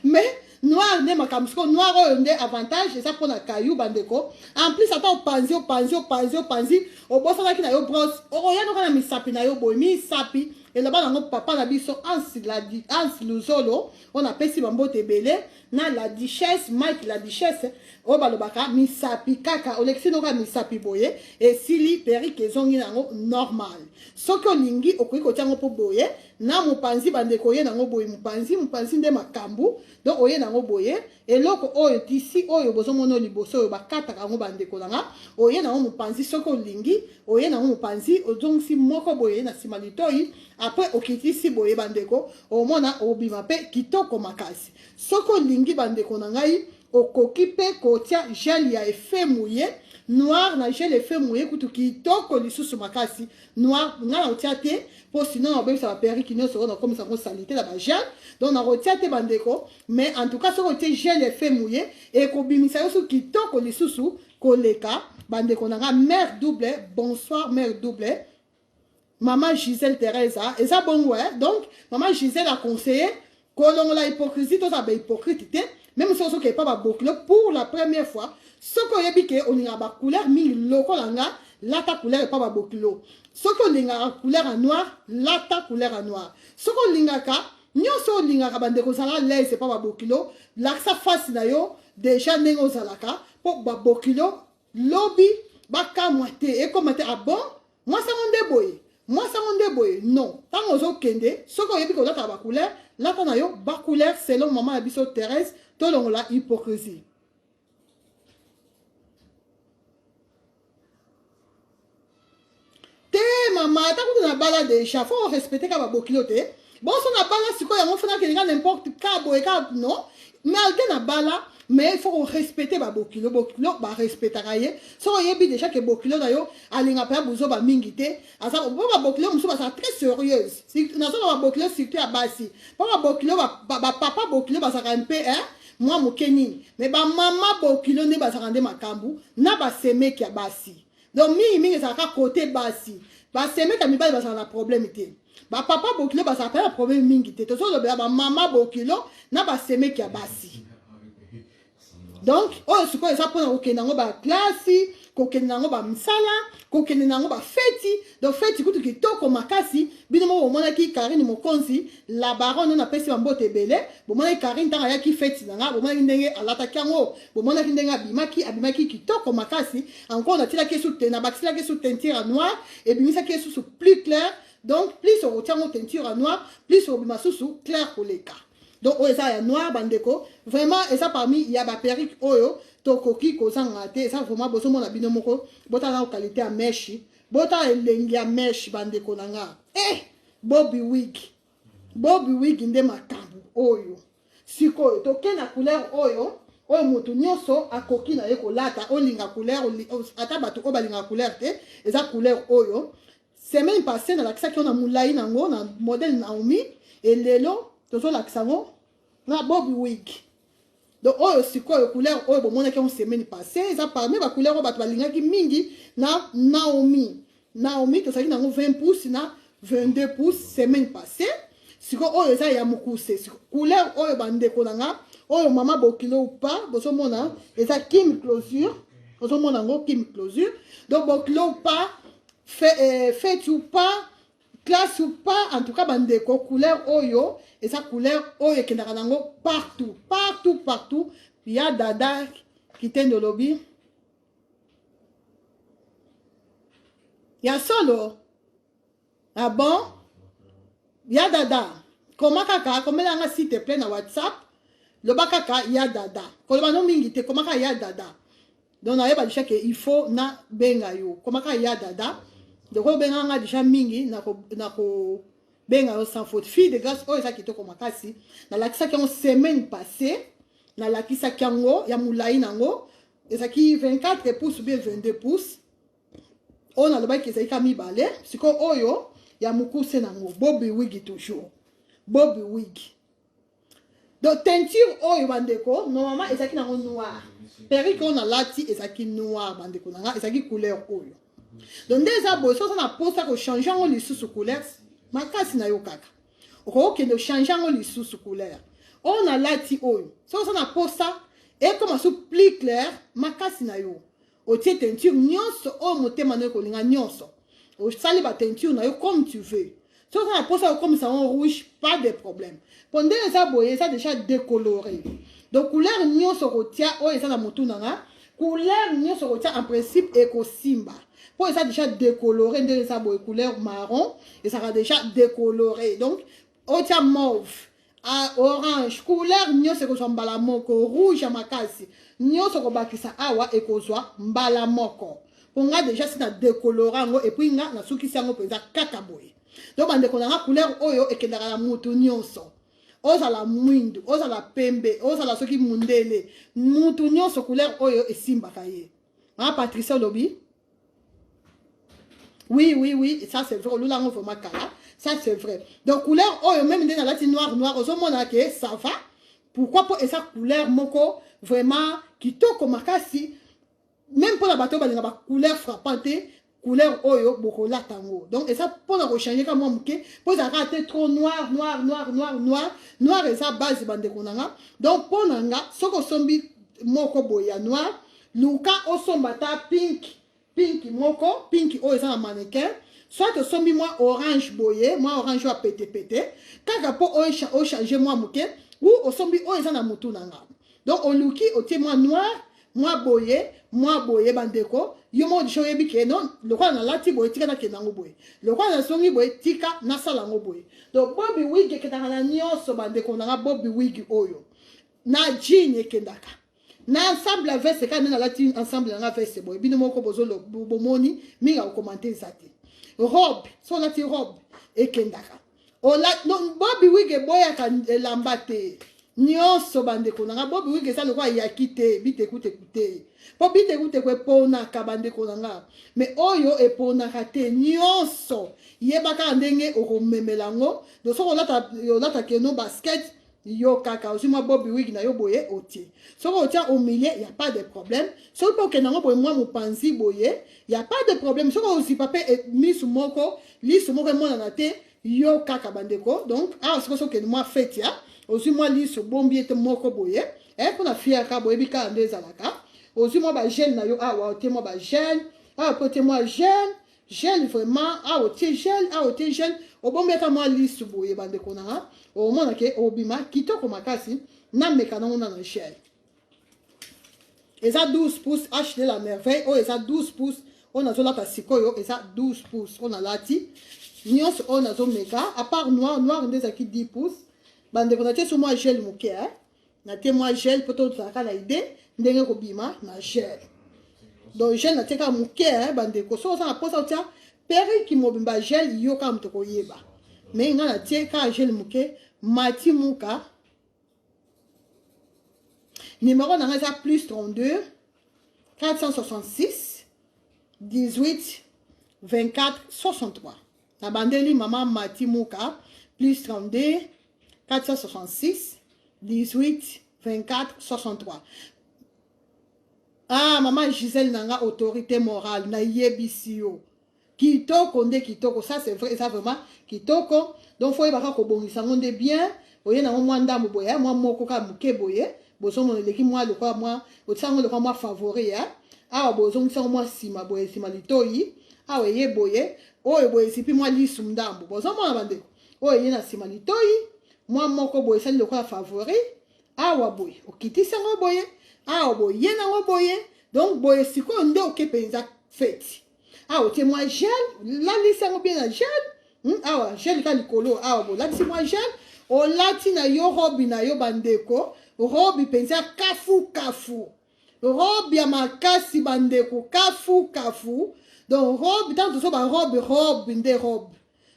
mais noir ne makamsko noir onde avantage et ça pour la caillou bandeko en plus attends panzi au boss na kina yo brosse o ya no kana misapi na yo boy misapi et là-bas dans papa na biso ans luzolo on appelle si bambo tebele na la duchesse Mike la duchesse o balobaka misapi kaka olexi no ka misapi boye et sili perike ezongi nango normal soko lingi okoki kotiango po boye na mopanzi bandeko ye nango boye mopanzi nde makambu donc oye nango boye eloko oyo tisi oyo bozomona liboso oyo bakataka yango bandeko nanga oye nango mopanzi soko lingi oye nango mopanzi ozongisi moko boye na nsima litoi après okitisi boye bandeko omona obima mpe kitoko makasi soko lingi bandeko na ngai okoki mpe kotia gel ya effet mouillé noir na gel effet mouillé kutu kitoko lisusu makasi noir nga na otia te po sinon na obebisa baperiki nyonso oyo nakomisa yango salite na bagel donc na kotia te bandeko mais en tout cas soki otie gel effet mouillé ekobimisa yo so kitoko lisusu koleka bandeko na nga mère double bonsoir mère double maman Gisèle Teresa eza bongo donc maman Gisèle a conseillé kolongola hypocrisie to za ba hypocrite te même si on ne pas bokilo pour la première fois ce qu'on y a dit on y a ba couleur mi lokolanga la ta couleur est pas bokilo ce qu'on y a couleur en noir la ta couleur en noir ce qu'on y a ka nyoso linga ka bande ko sala l'aise c'est pas bokilo la sa face na yo déjà nengo zalaka pour ba bokilo lobby ba kamwate et comment ah bon moi ça mon déboy non tant aux autres kende ce qu'on y a dit qu'on a ba couleur la ta na yo ba couleur selon maman abiso Thérèse tout le monde la hypocrisie. Te maman, t'as vu na bala déjà, faut respecter quand bokilo te. Bon, si on a bala, c'est quoi, on fait n'importe quoi, non. Mais na bala, mais il faut respecter bokilo, ba respecter kaye. So on yebi déjà que bokilo na yo, alinga pa buzo ba mingite. Asa ba bokilo muso ba très sérieuse. Si na so ba bokilo surtout à basi. Ba bokilo ba papa bokilo ba sa un moi mokeni mais ba mama bokilo ne ba sarande makambu na ba seme ki basi donc mingi ça ka côté basi ba seme ka mi ba sa na problème té ba papa bokilo ba sa pas problème mingi té to so ba mama bokilo na ba seme ki basi donc oh ce ko ça pour okenda ngo ba classe kokenda ngo ba msala kokenda ngo ba feti donc feti kutu kitoko makasi bino mo mona ki Karine Mokonzi la baronne na pesi mbote belé bo mona Karine tanga ya ki feti nga bo mona ndenge alata kango bo mona ndenge abimaki kitoko makasi encore na tila ki sous na baxila ki sous teinture noire et bimisa ki sous plus clair donc plus on retient mon teinture noire plus on bima sous clair pour les cas donc ça ya noir bandeko vraiment et ça parmi il y a ba perruque oyo tokoki kozanga te ça vraiment boso mona bino moko bota na qualité ya meshi bota elengi ya mesh bandeko nanga Bobby wig nde makambu oyo sikoyo toke na couleur oyo moto nyonso akoki na ye kolata olinga couleur ata bato o balinga couleur te eza couleur oyo semaine passée na lakisa ki on a mulai nango na modèle Naomi et lelo tozo lakisa ngo na Bobby wig donc oyo sikoyo couleur oyo bomona ki on semaine passée eza parmi ba couleur o bato balingaki mingi na Naomi to saki nango 20 pouces na 22 pouces semaine passée siko oyo eza ya mukuse couleur oyo bandeko nanga oyo mama bokilo ou pas bozomona eza Kim Closure bozomona ngo Kim Closure donc bokilo ou pas fait ou pas classe ou pas en tout cas bandeko couleur oyo eza couleur oyo kendaka nango partout il y a dada qui tend de lobby ya solo. Ah bon? Ya dada. Comment kaka, comment la s'il te plaît na WhatsApp? Le bakaka ya dada. Koloba no mingi te, comment ya dada? Donc na yeba déjà que il faut na benga yo. Comment ya dada? Donc ko benga nga déjà mingi na ko benga yo sans faute. Fille de grâce, oh eza kitoko makasi. Na lakisa ki en semaine passée, na lakisa ki yango ya mulai nango, eza ki 24 pouces ou bien 22 pouces. On a le bail qui est kami balé, c'est que oyo ya mukuse nango Bobby wig toujours. Bobby wig. Donc teinture oyo bandeko, normalement ezaki nango noir. Perruque on a lati ezaki noir bandeko nanga, ezaki couleur oyo. Donc déjà boy so na posta ko changer on li sous couleur, makasi na yo kaka. Oko ke no changer on li sous couleur. On a lati oyo. So na posta et comme ça plus clair, makasi na yo. O tie teinture nyonso o motema na ko linga nyonso. O sali ba teinture na yo comme tu veux. So ça pose ça comme ça en rouge, pas de problème. Pendant ça boye ça déjà décoloré. Donc couleur nyonso rotia o eza na mutu nanga, couleur nyonso rotia en principe eko simba. Pour ça déjà décoloré de ça boye couleur marron et ça sera déjà décoloré. Donc o tia mauve, à orange, couleur nyonso ko so mbala moko, rouge à makasi. Nyonso ko bakisa awa eko so mbala moko. Pour nga déjà c'est na décolorango et puis nga na suki sango peza kaka boye. Donc bande ko na couleur oyo ekendaka na mutu nyonso. Oza la mwindu, oza la pembe, oza la soki mundele. Mutu nyonso couleur oyo esimba kaye. Hein Patricia Lobi? Oui, ça c'est vrai. Lula ngo vraiment kala. Ça c'est vrai. Donc couleur oyo même dans la noir noir, ozo mona ke ça va. Pourquoi pour esa couleur moko vraiment kitoko makasi même pour la bateau ba ba couleur frappante. Couleur oyo bokola tango. Donc et ça pour la changer comme moi muke pour ça rater trop noir et ça base bande konanga. Donc pour nanga soko sombi moko boya noir, luka osombata pink moko, pink o eza na mannequin. Soit que sombi moi orange boye, moi orange wa pété. Kaka po o changer moi muke ou osombi o eza na mutu nanga. Donc on luki o tie moi noir, moi boye bandeko. Yo mo di shoye bi ke non le kwa na lati boye tika na kenango boye le kwa na songi boye tika na sala ngo boye donc Bobby wig ekendaka na nyonso bandeko na Bobby wig oyo na jean ekendaka na ensemble la veste ka na lati ensemble na veste boye bino moko bozo lo bomoni minga ko commenter zati robe so lati robe ekendaka o la non Bobby wig boya ka lambate nyonso bandeko na Bobby wig eza le kwa yakite bite écoute po bite écoute ko pona ka bandeko na mais oyo e pona ka te nyonso yebaka ndenge okomemelango do so lata keno basket yo kaka aussi moi Bobby wig na yo boye otie so ko tia au milieu y a pas de problème so ko kenango boye moi mopanzi boye y a pas de problème so ko aussi papa mis moko mona na te yo kaka bandeko donc so que moi fait ya aussi moi liso bombi ete moko boye et pour la fiaka boye bika ndezalaka aussi moi ba gel na yo awa otie moi ba gel côté moi gel vraiment otie gel o bombi ete moi liso boye bandeko na o mona ke obima kitoko makasi na meka na ngona na gel et ça 12 pouces acheter la merveille et ça 12 pouces on a zola ta sikoyo et ça 12 pouces on a lati nyos on a zo meka à part noir ndeza ki 10 pouces bande ko na tie sur moi gel moke na tie moi gel poto tsaka na idée ndenge ko bima na gel donc gel na tie ka moke bande ko so na posa tia peri ki mobimba gel yo ka mtoko yeba mais nga na tie ka gel moke mati muka numéro na nga plus 32 466 18 24 63 na bandeli maman Mati Muka plus 32 466 18 24 63 maman Gisèle nanga autorité morale na yebisio kitoko nde kitoko ça c'est vrai ça vraiment kitoko donc faut yeba ko bongisa ngonde bien oye na mwa ndambo boye mwa moko ka muke boye boso mo leki mwa le kwa mwa otsango le kwa mwa favori bozo ngisa mwa sima boye sima litoyi ye boye oye boye sipi mwa lisu ndambo bozo mwa bandeko oye na sima litoyi mwa moko boye sali le kwa favori boye okitisa ngo boye boye na ngo boye donc boye siko nde okepenza feti Ah, ok, moi gel, là, laissez-moi bien la gel. Ah, gel, quand l'icolo, ah, bon, là, c'est moi gel. Oh, là, tina yo robe na yo bandeko. Robe, pensa kafu, kafu. Robe, ya makasi bandeko, kafu, kafu. Donc, robe, tant que ça, robe, nde robe.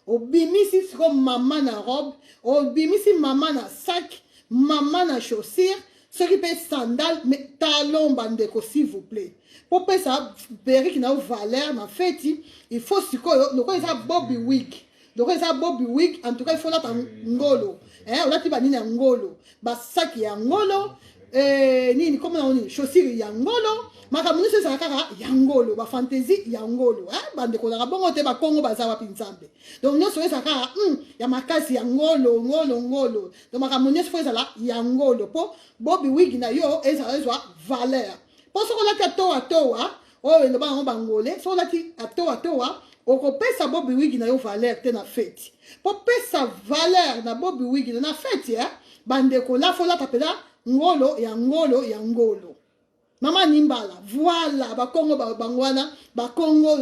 Obimisi, c'est comme maman na robe. Obimisi, maman na sac. Maman na chaussure. Ce qui peut sandales, mais talons bandeko, s'il vous plaît. Pour que ça, perruque na valeur, na fête, il faut ce que, le quoi, ça, Bobby Wig. Donc, ça, Bobby Wig, en tout cas, il faut là, ngolo. On a dit, bah, nina ngolo. Bah, sac, ya ngolo. Nini, comment on dit, chaussure, ya ngolo. Makamuni, c'est ça, ya ngolo. Bah, fantaisie, ya ngolo. Bandeko, na bon, te, bah, Congo, bah, ça va pinsambe. Donc, nous, c'est ça, ya makasi, ya ngolo, ngolo. Donc, makamuni, c'est ça, ya ngolo. Pour Bobby Wig, na yo, et ça, valeur. Pour ce qu'on a à toa, oh, le banc bangolais, so là qui à toa, on repère sa Bobby Wig na yo valeur te na fête. Pour payer sa valeur na Bobby Wig na fête, hein, bandeko la faut la taper là, ngolo ya ngolo ya ngolo. Maman nimbala, voilà, ba Congo ba bangwana, ba Congo,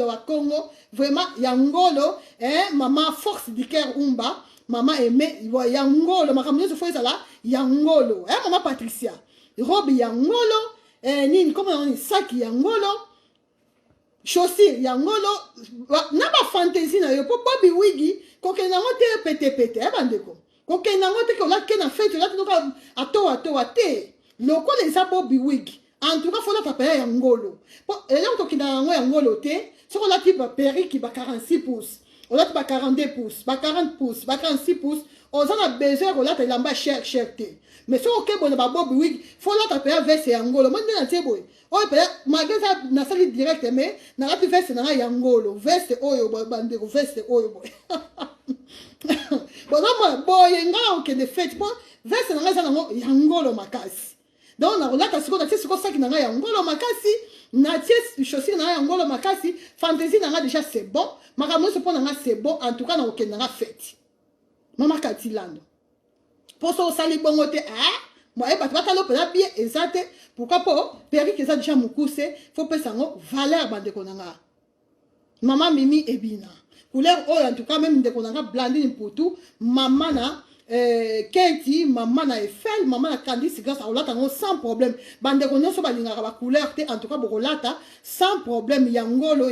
vraiment ya ngolo, hein, maman force du cœur umba, maman aimé, ya ngolo, ma camionne se fait ça là, ya ngolo, hein, maman Patricia, robe ya ngolo. Nini, comment on dit, sac yangolo, chaussure yangolo, n'a pas fantaisie na yo, pour Bobby Wigi, koke nango te pété, bandeko. Koke nango te ko la ken a fait, là, tu dois à toi, te. Loko les a Bobby Wigi. En tout cas, faut la taper yangolo. Et là, koke nango yangolo te, ce qu'on a dit, perruque qui va 46 pouces. On a 42 pouces, 40 pouces, 46 pouces. On a besoin, on a lamba cher te. Mais si on a Bobby Wig, faut la taper avec ces angolo. Moi, je ne sais pas. Oh, magasin na sali direct, mais na la veste na yangolo. Veste oyo, bandeko, veste oyo. Bon, non, boy, nga ok de fête, bon, veste na yangolo makasi. Donc, on a la tasse, on a ce qu'on sait que na yangolo makasi. Na ties chaussure na yangolo makasi. Fantaisie na déjà c'est bon. Makamon se pon na c'est bon. En tout cas, na ok na fête. Maman Katilando. Pour ça, ça les bongote, moi, et pas talo pela bien, exact. Pourquoi pas, perruque, ça déjà moukousse, faut pas ça, valeur, bande konanga. Maman Mimi Ebina. Couleur, oh, en tout cas, même de konanga, blandine pour tout. Maman na, Kenti, maman na Eiffel, maman na Candice, grâce à Olata, sans problème. Bande konanga, so balinga, la couleur, en tout cas, pour Olata, sans problème, yangolo,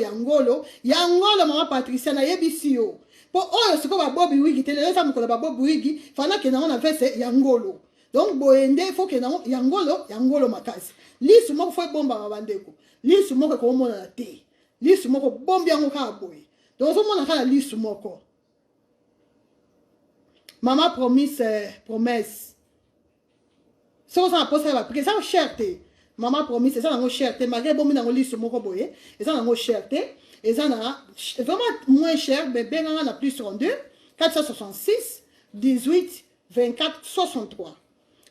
maman Patricia, na yebisio. Pour oh, ce que va Bobby Wig, il est là, Bobby Wig, fana que n'a fait c'est yangolo. Donc, boende, il faut que n'a yangolo makasi. Lisse moi faut bomba bandeko. Lisse moi que comme on a té. Lisse moi que bombe yango ka boy. Donc, on a la lisse moi ko. Maman promesse. Ça on a posé la parce que ça cherté. Maman promise, ça n'a pas cherté. Malgré bon dans lisse moi ko boy. Et ça n'a pas cherté. Et ça n'a vraiment moins cher, mais bien on a plus 32, 466, 18, 24, 63.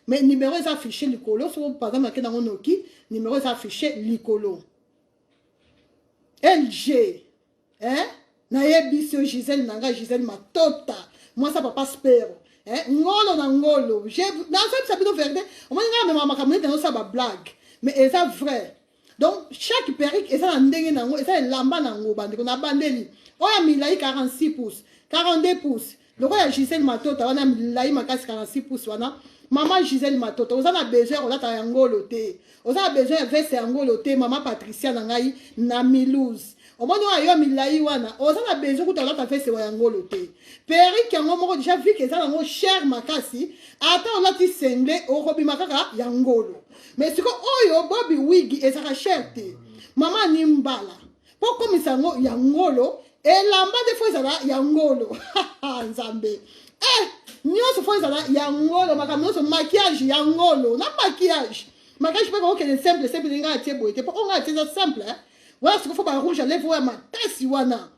Mais numéro est affiché l'icolo, par exemple, dans mon Oki, numéro est affiché l'icolo. LG, hein? Naye biso Gisèle Nanga, Gisèle Matota. Moi, ça papa spero. Hein? Ngolo na ngolo. J'ai, dans ce sabino verde, on m'a dit, mais ma caméra, dans ça, ma blague. Mais c'est vrai. Donc, chaque perruque, et ça, un dengue nango, et ça, lamba nango, bande, qu'on a bandeli. Oh, ya milai 46 pouces, 42 pouces. Le roi, Gisèle Matota, on a milai makas 46 pouces, wana. Maman Gisèle Matota, on a besoin, on a ta yangolo te. On a besoin de faire yangolo te, maman Patricia nangai, na Milouz. Au moment où il y a milai wana, on a besoin de ta faire yangolo te. Perruque, on a déjà vu que ça, on a cher makasi. Attends, on a dit semblé, au robi makaka, yangolo. Mais ce que oyo Bobby Wig et ça cherté maman nimbala pour comme ça yangolo et lamba de fois ça yangolo nzambe nyoso fois ça yangolo makamno maquillage yangolo na maquillage pas que simple nga tiebo était pas on a c'est simple voilà ce qu'il faut ba rouge à lèvres ma tasi wana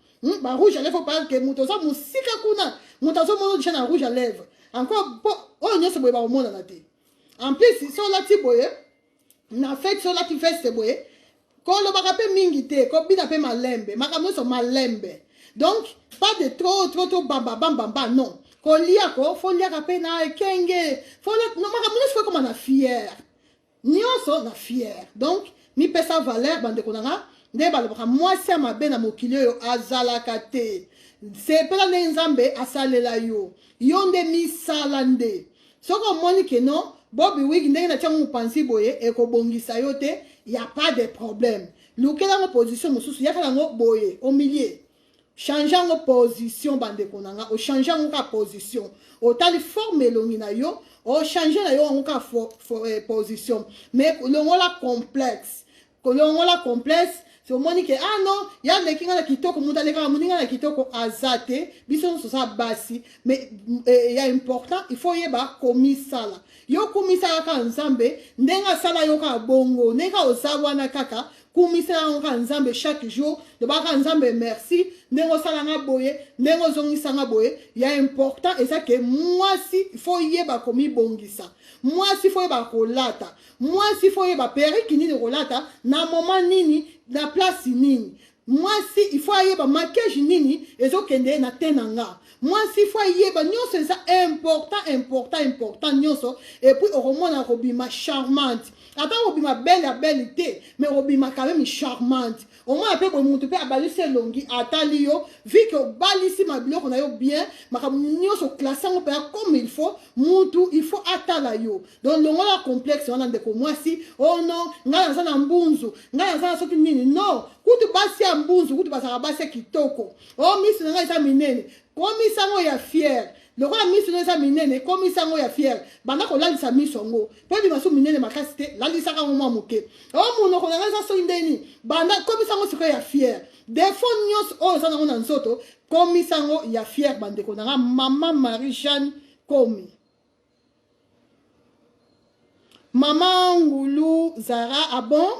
ba rouge à lèvres pas que muto ça musika kuna muto ça mon chana rouge à lèvres encore oh nyoso boy ba o mona na te en plus si on la tiboye na fait sur la tu fais c'est boye quand le bagape mingite ko bina pe malembe makamno so malembe donc pas de trop bamba non ko lia ko fo lia ka pe na kenge fo la no makamno so comme na fier nyoso na fier donc mi pesa valeur bande konanga nde balobaka mwasi ya mabe na mokili oyo azalaka te. Sepela nde nzambe asalela yo yo nde misala nde soki omoni ke non Bobby Wig ndenge na tiango mopanzi boye ekobongisa yo te, y a pas de problème. Lukela ngo position mosusu yakala ngo boye au milieu. Changer ngo position bandeko nanga, o changer ngo ka position. O tali forme elongi na yo, o changer na yo ngo ka position. Mais longola complexe. Longola complexe, c'est au moni que ah non, il y a des qui ont kitoko muta les gars, muninga na kitoko azate, biso so sa basi, mais il y a important, il faut yeba komisala. Yo komisala ka nzambe, ndenga sala yo ka bongo, ndenga ozawana kaka. Kumisala nga nzambe chaque jour de baka nzambe merci ndengo sala nga boye ndengo zongisa nga boye ya important et ça que moi si il faut yeba komi bongisa moi si faut yeba kolata moi si faut yeba periki nini kolata na moment nini na place nini moi si il faut yeba maquillage nini ezokende na tenanga moi si faut yeba nyonso ça important nyonso et puis au romana robima charmante. Attends, Robima belleité, mais Robima quand même charmante. Au moins, après, pour mon toupé, à balisser longi, à talio, vu que balisser ma bloc, on a eu bien, ma camouflage au classant, on peut comme il faut, montou, il faut atalayo. Donc, le monde complexe, on a des comme moi si, oh non, n'a pas un bonzo, n'a pas un soki nini, non, kutu basi un bonzo, kutu basi un basi kitoko. Oh, miss, n'a pas un minene, comme il s'en est fier. Le roi a mis sur les minene, comme il s'en est fier. Bana ko lali sa mis songo. Pe di maso minene makasite, lali sa ka mo moke. Oh mon ko na sa so indeni. Bana comme il s'en est fier. Des fois nyos o sa na on nzoto, comme il s'en est fier bande ko na maman Marie-Jeanne Komi. Maman Ngoulou Zara ah bon?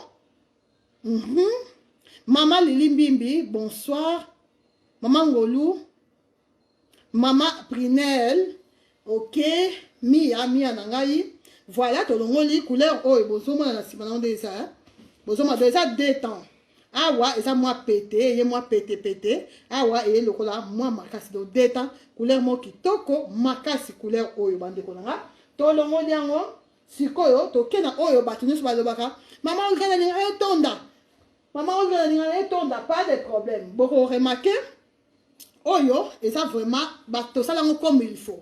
Maman Lili Mbimbi, bonsoir. Maman Ngoulou Maman Prinel, ok, Mia Nangaï, voilà, tout le monde lit couleur, oh, bonsoir, na simanon de ça, bonsoir, déjà 2 temps. Ah ouais, et ça, moi pété, et moi pété, ah ouais, et le couleur, moi, ma casse de 2 temps, couleur, moi qui toko, ma casse couleur, oh, bande konanga, tout le monde yango, si koyo, to kena, oh, batunus, balobaka, maman, on gagne un tonda, maman, on gagne un tonda, pas de problème, beaucoup remarqué. Oyo, et ça vraiment, bato ça comme il faut.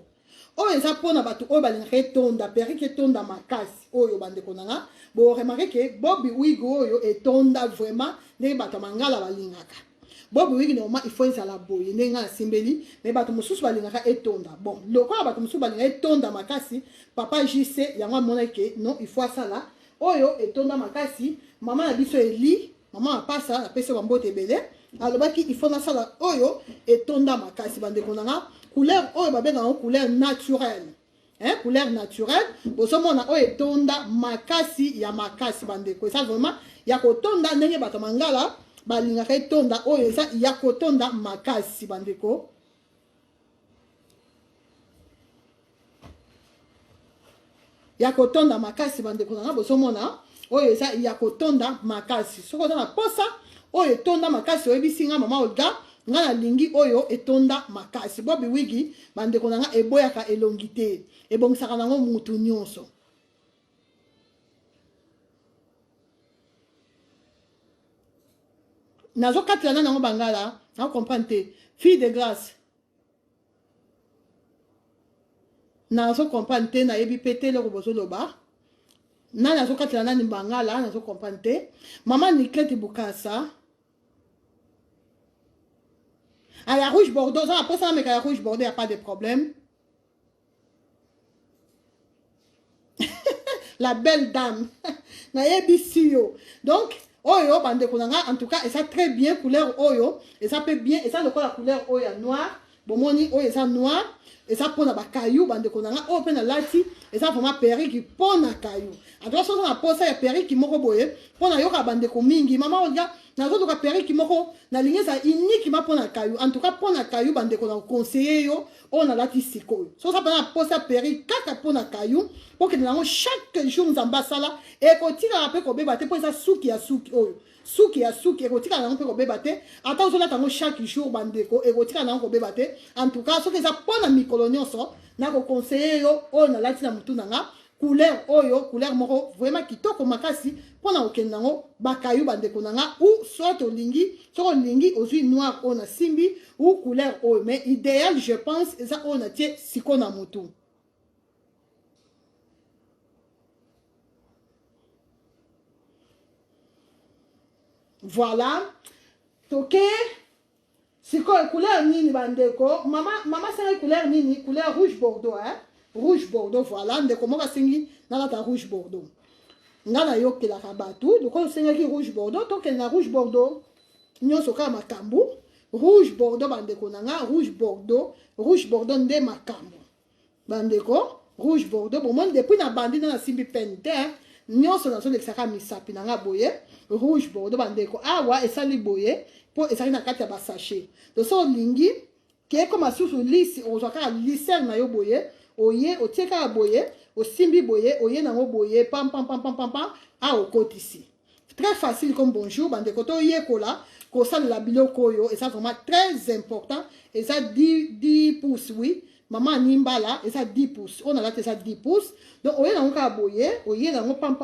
Oyo, ça pour na bato, oyo balin retonda, peri que tonda makasi, oyo bande konanga. Bon, remarquez que Bobby Wig oyo et tonda vraiment, ne bato mangala balingaka. Bobby Wig normalement il faut ça la boye, ne nga simbeli, mais bato mususu balingaka et tonda. Bon, le quoi bato mususu balingaka et tonda makasi, papa JC, yanga mona que non, il faut ça là. Oyo et tonda makasi, maman a biso eli, maman a pas ça, a pese bambote belé. Alors il faut na sala oyo et tonda makasi bande konanga couleur oyo babenga couleur naturelle hein couleur naturelle bosomona oyo et tonda makasi ya makasi bande ko ça vraiment ya ko tonda ndenge bato mangala balinga ka tonda oyo ça ya ko tonda makasi bande ko ya ko tonda makasi bande konanga bosomona oyo ça ya ko tonda makasi soko na posa oyo etonda makasi oyebisinga mama Olga nga na lingi oyo etonda makasi Bobby Wig bandeko nanga eboyaka elongi te ebongisaka nango mutu nyonso nazokatela nango bangala na comprendre te fille de grâce nazo comprendre te nayebi pete loko bozoloba na nazokatela nani bangala nazo comprendre te maman Niklete Bukasa. À la rouge bordeaux, après ça, mais à la rouge bordeaux, il n'y a pas de problème. La belle dame. Donc, oyo, bande konanga, en tout cas, et ça très bien, couleur oyo, et ça peut bien, et ça le la couleur oyo noir, bon, moni, oyo, et ça noir, et ça pona ba caillou, bande konanga, oyo, na lati, et ça vraiment péri qui pona caillou. En tout cas, ça, on a ça, il y a péri qui moko boye, pona yoka bande ko mingi, maman, on regarde, nazo to ka peri ki moko na ligne ça unique ma pona kayu en tout cas pona kayu bande ko na conseiller yo on a lati sikoyo so ça pona posa peri kaka pona kayu pour que nous chaque jour nous ambasala et ko tika après ko beba te pour ça suki ya suki oyo suki ya suki ko tika na ko beba te attends so la tango chaque jour bande ko e ko tika na ko beba te en tout cas so que ça pona mi colonio so na ko conseiller yo on a lati na mutu nanga couleur oyo couleur moko vraiment kitoko makasi pona okendango bakayu bandeko nanga ou soit olingi soko lingi ozui noir on a simbi ou couleur oyo mais idéal je pense eza on a tie siko na motu. Voilà. Toke siko couleur nini bandeko mama c'est couleur nini couleur rouge bordeaux hein rouge bordeaux voilà ndeko moka singi na ta rouge bordeaux ngana yokela kabatu donc on senga ki rouge bordeaux toke na rouge bordeaux nyonso ka makambu rouge bordeaux bandeko nanga rouge bordeaux nde makambu bandeko rouge bordeaux bon moi depuis na bandi na simbi pente nyonso na so lekisaka misapi nanga boye rouge bordeaux bandeko awa esali boye po esali na kati ya ba sachet donc so lingi ke comme asusu lisi ozwaka lisser na yo boye oye otieka boye osimbi boye oye nango boye pam a okotisi très facile comme bonjour bandeko to yekola ko salela biloko oyo et ça vraiment très important et ça 10 pouces oui maman nimbala et ça 10 pouces on a là ça 10 pouces donc oye nango ka boye oye nango pam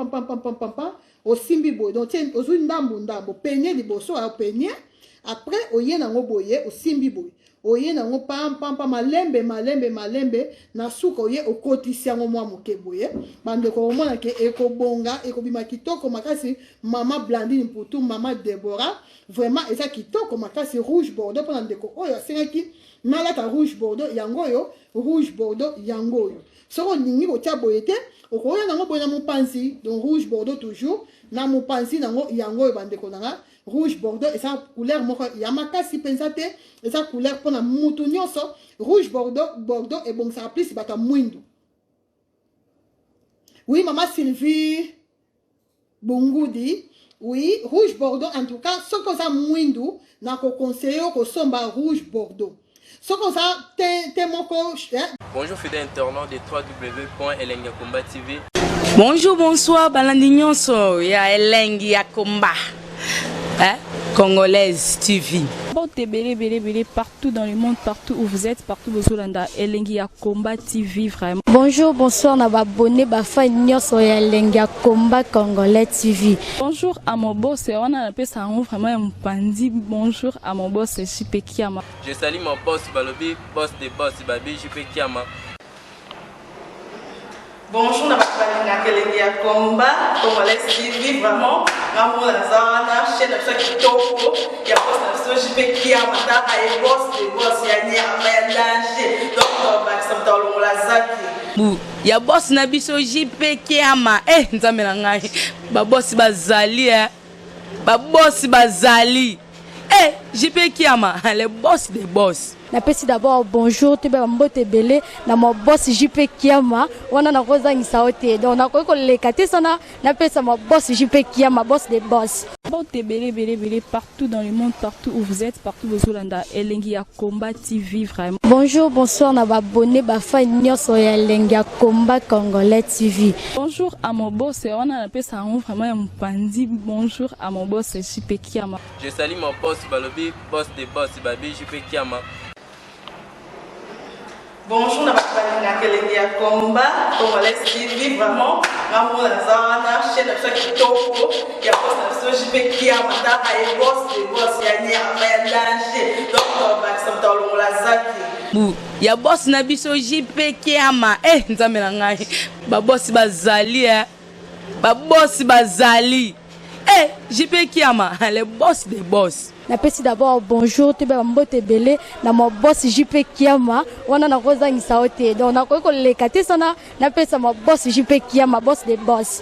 osimbi boye donc tiens ozu ndambo peigner liboso a peigner après oye nango boye osimbi boye oye nango pam malembe na suka oye okotisi yango mwa moke boye bandeko omona ke ekobonga ekobima kitoko makasi mama Blandine Mputu mama Deborah vraiment eza kitoko makasi rouge bordeaux pona ndeko oyo asengaki nalata rouge bordeaux yango oyo rouge bordeaux yango oyo soko ningi kotia boye te okoya nango boye na mopanzi donc rouge bordeaux toujours na mopanzi nango yango oyo bandeko nanga rouge bordeaux et ça couleur moko ya makasi pensa te et ça couleur pona mutu nyonso rouge bordeaux et bon ça plus bata mwindu. Oui maman Sylvie Bungudi oui rouge bordeaux en tout cas ce que ça mwindu na ko conseiller ko somba rouge bordeaux ce que ça te moko. Bonjour fidèles internautes de www.elengiakomba TV. Bonjour, bonsoir, balandi nyonso ya Elengi ya Komba. Hein? Congolaise TV. Bon, belé partout dans le monde, partout où vous êtes, partout où vous êtes, Elengi ya Komba TV vraiment. Bonjour, bonsoir, na abonné ba fa nyonso ya Elengi ya Komba Congolais TV. Bonjour à mon boss, on a appelé ça vraiment un pandi. Bonjour à mon boss, JP Kiama. Je salue mon boss Balobi, boss de boss Babi, JP Kiama. Bonjour, na Elengi ya Komba Congolais TV vraiment. Ngamo na zana chaîne ça kitoko ya boss na JP Kiama ta ay boss de boss ya ni ya danger donc ba samta longola zaki. Bu ya boss na biso JP Kiama nzambe na ngai ba boss bazali ba boss bazali JP Kiama le boss des boss. Napesi d'abord bonjour te ba mbote belé na mo boss JP Kiama wana na kozangisa ote donc na ko lekate sana napesa mo boss JP Kiama boss des boss. Bon, belé partout dans le monde, partout où vous êtes, partout où vous êtes, Elengi ya Komba TV vraiment. Bonjour, bonsoir, na abonné ba fa nyonso ya Elengi ya Komba Congolais TV. Bonjour à mon boss, on a appelé ça vraiment un pandi. Bonjour à mon boss JP Kiama. Je salue mon boss Balobi, boss de boss Babi, JP Kiama. Bonjour, na Elengi ya Komba Congolais TV vraiment. Ngamo na zana chaîne ça kitoko ya boss na JP Kiama ta ay boss de boss ya ni ya danger donc ba samta longola zaki. Bu ya boss na biso JP Kiama nzambe na ngai ba boss bazali ba boss bazali JP Kiama le boss des boss. Napesi d'abord bonjour te ba mbote belé na mo boss JP Kiama wana na kozangisa ote donc na ko lekate sana napesa mo boss JP Kiama boss des boss.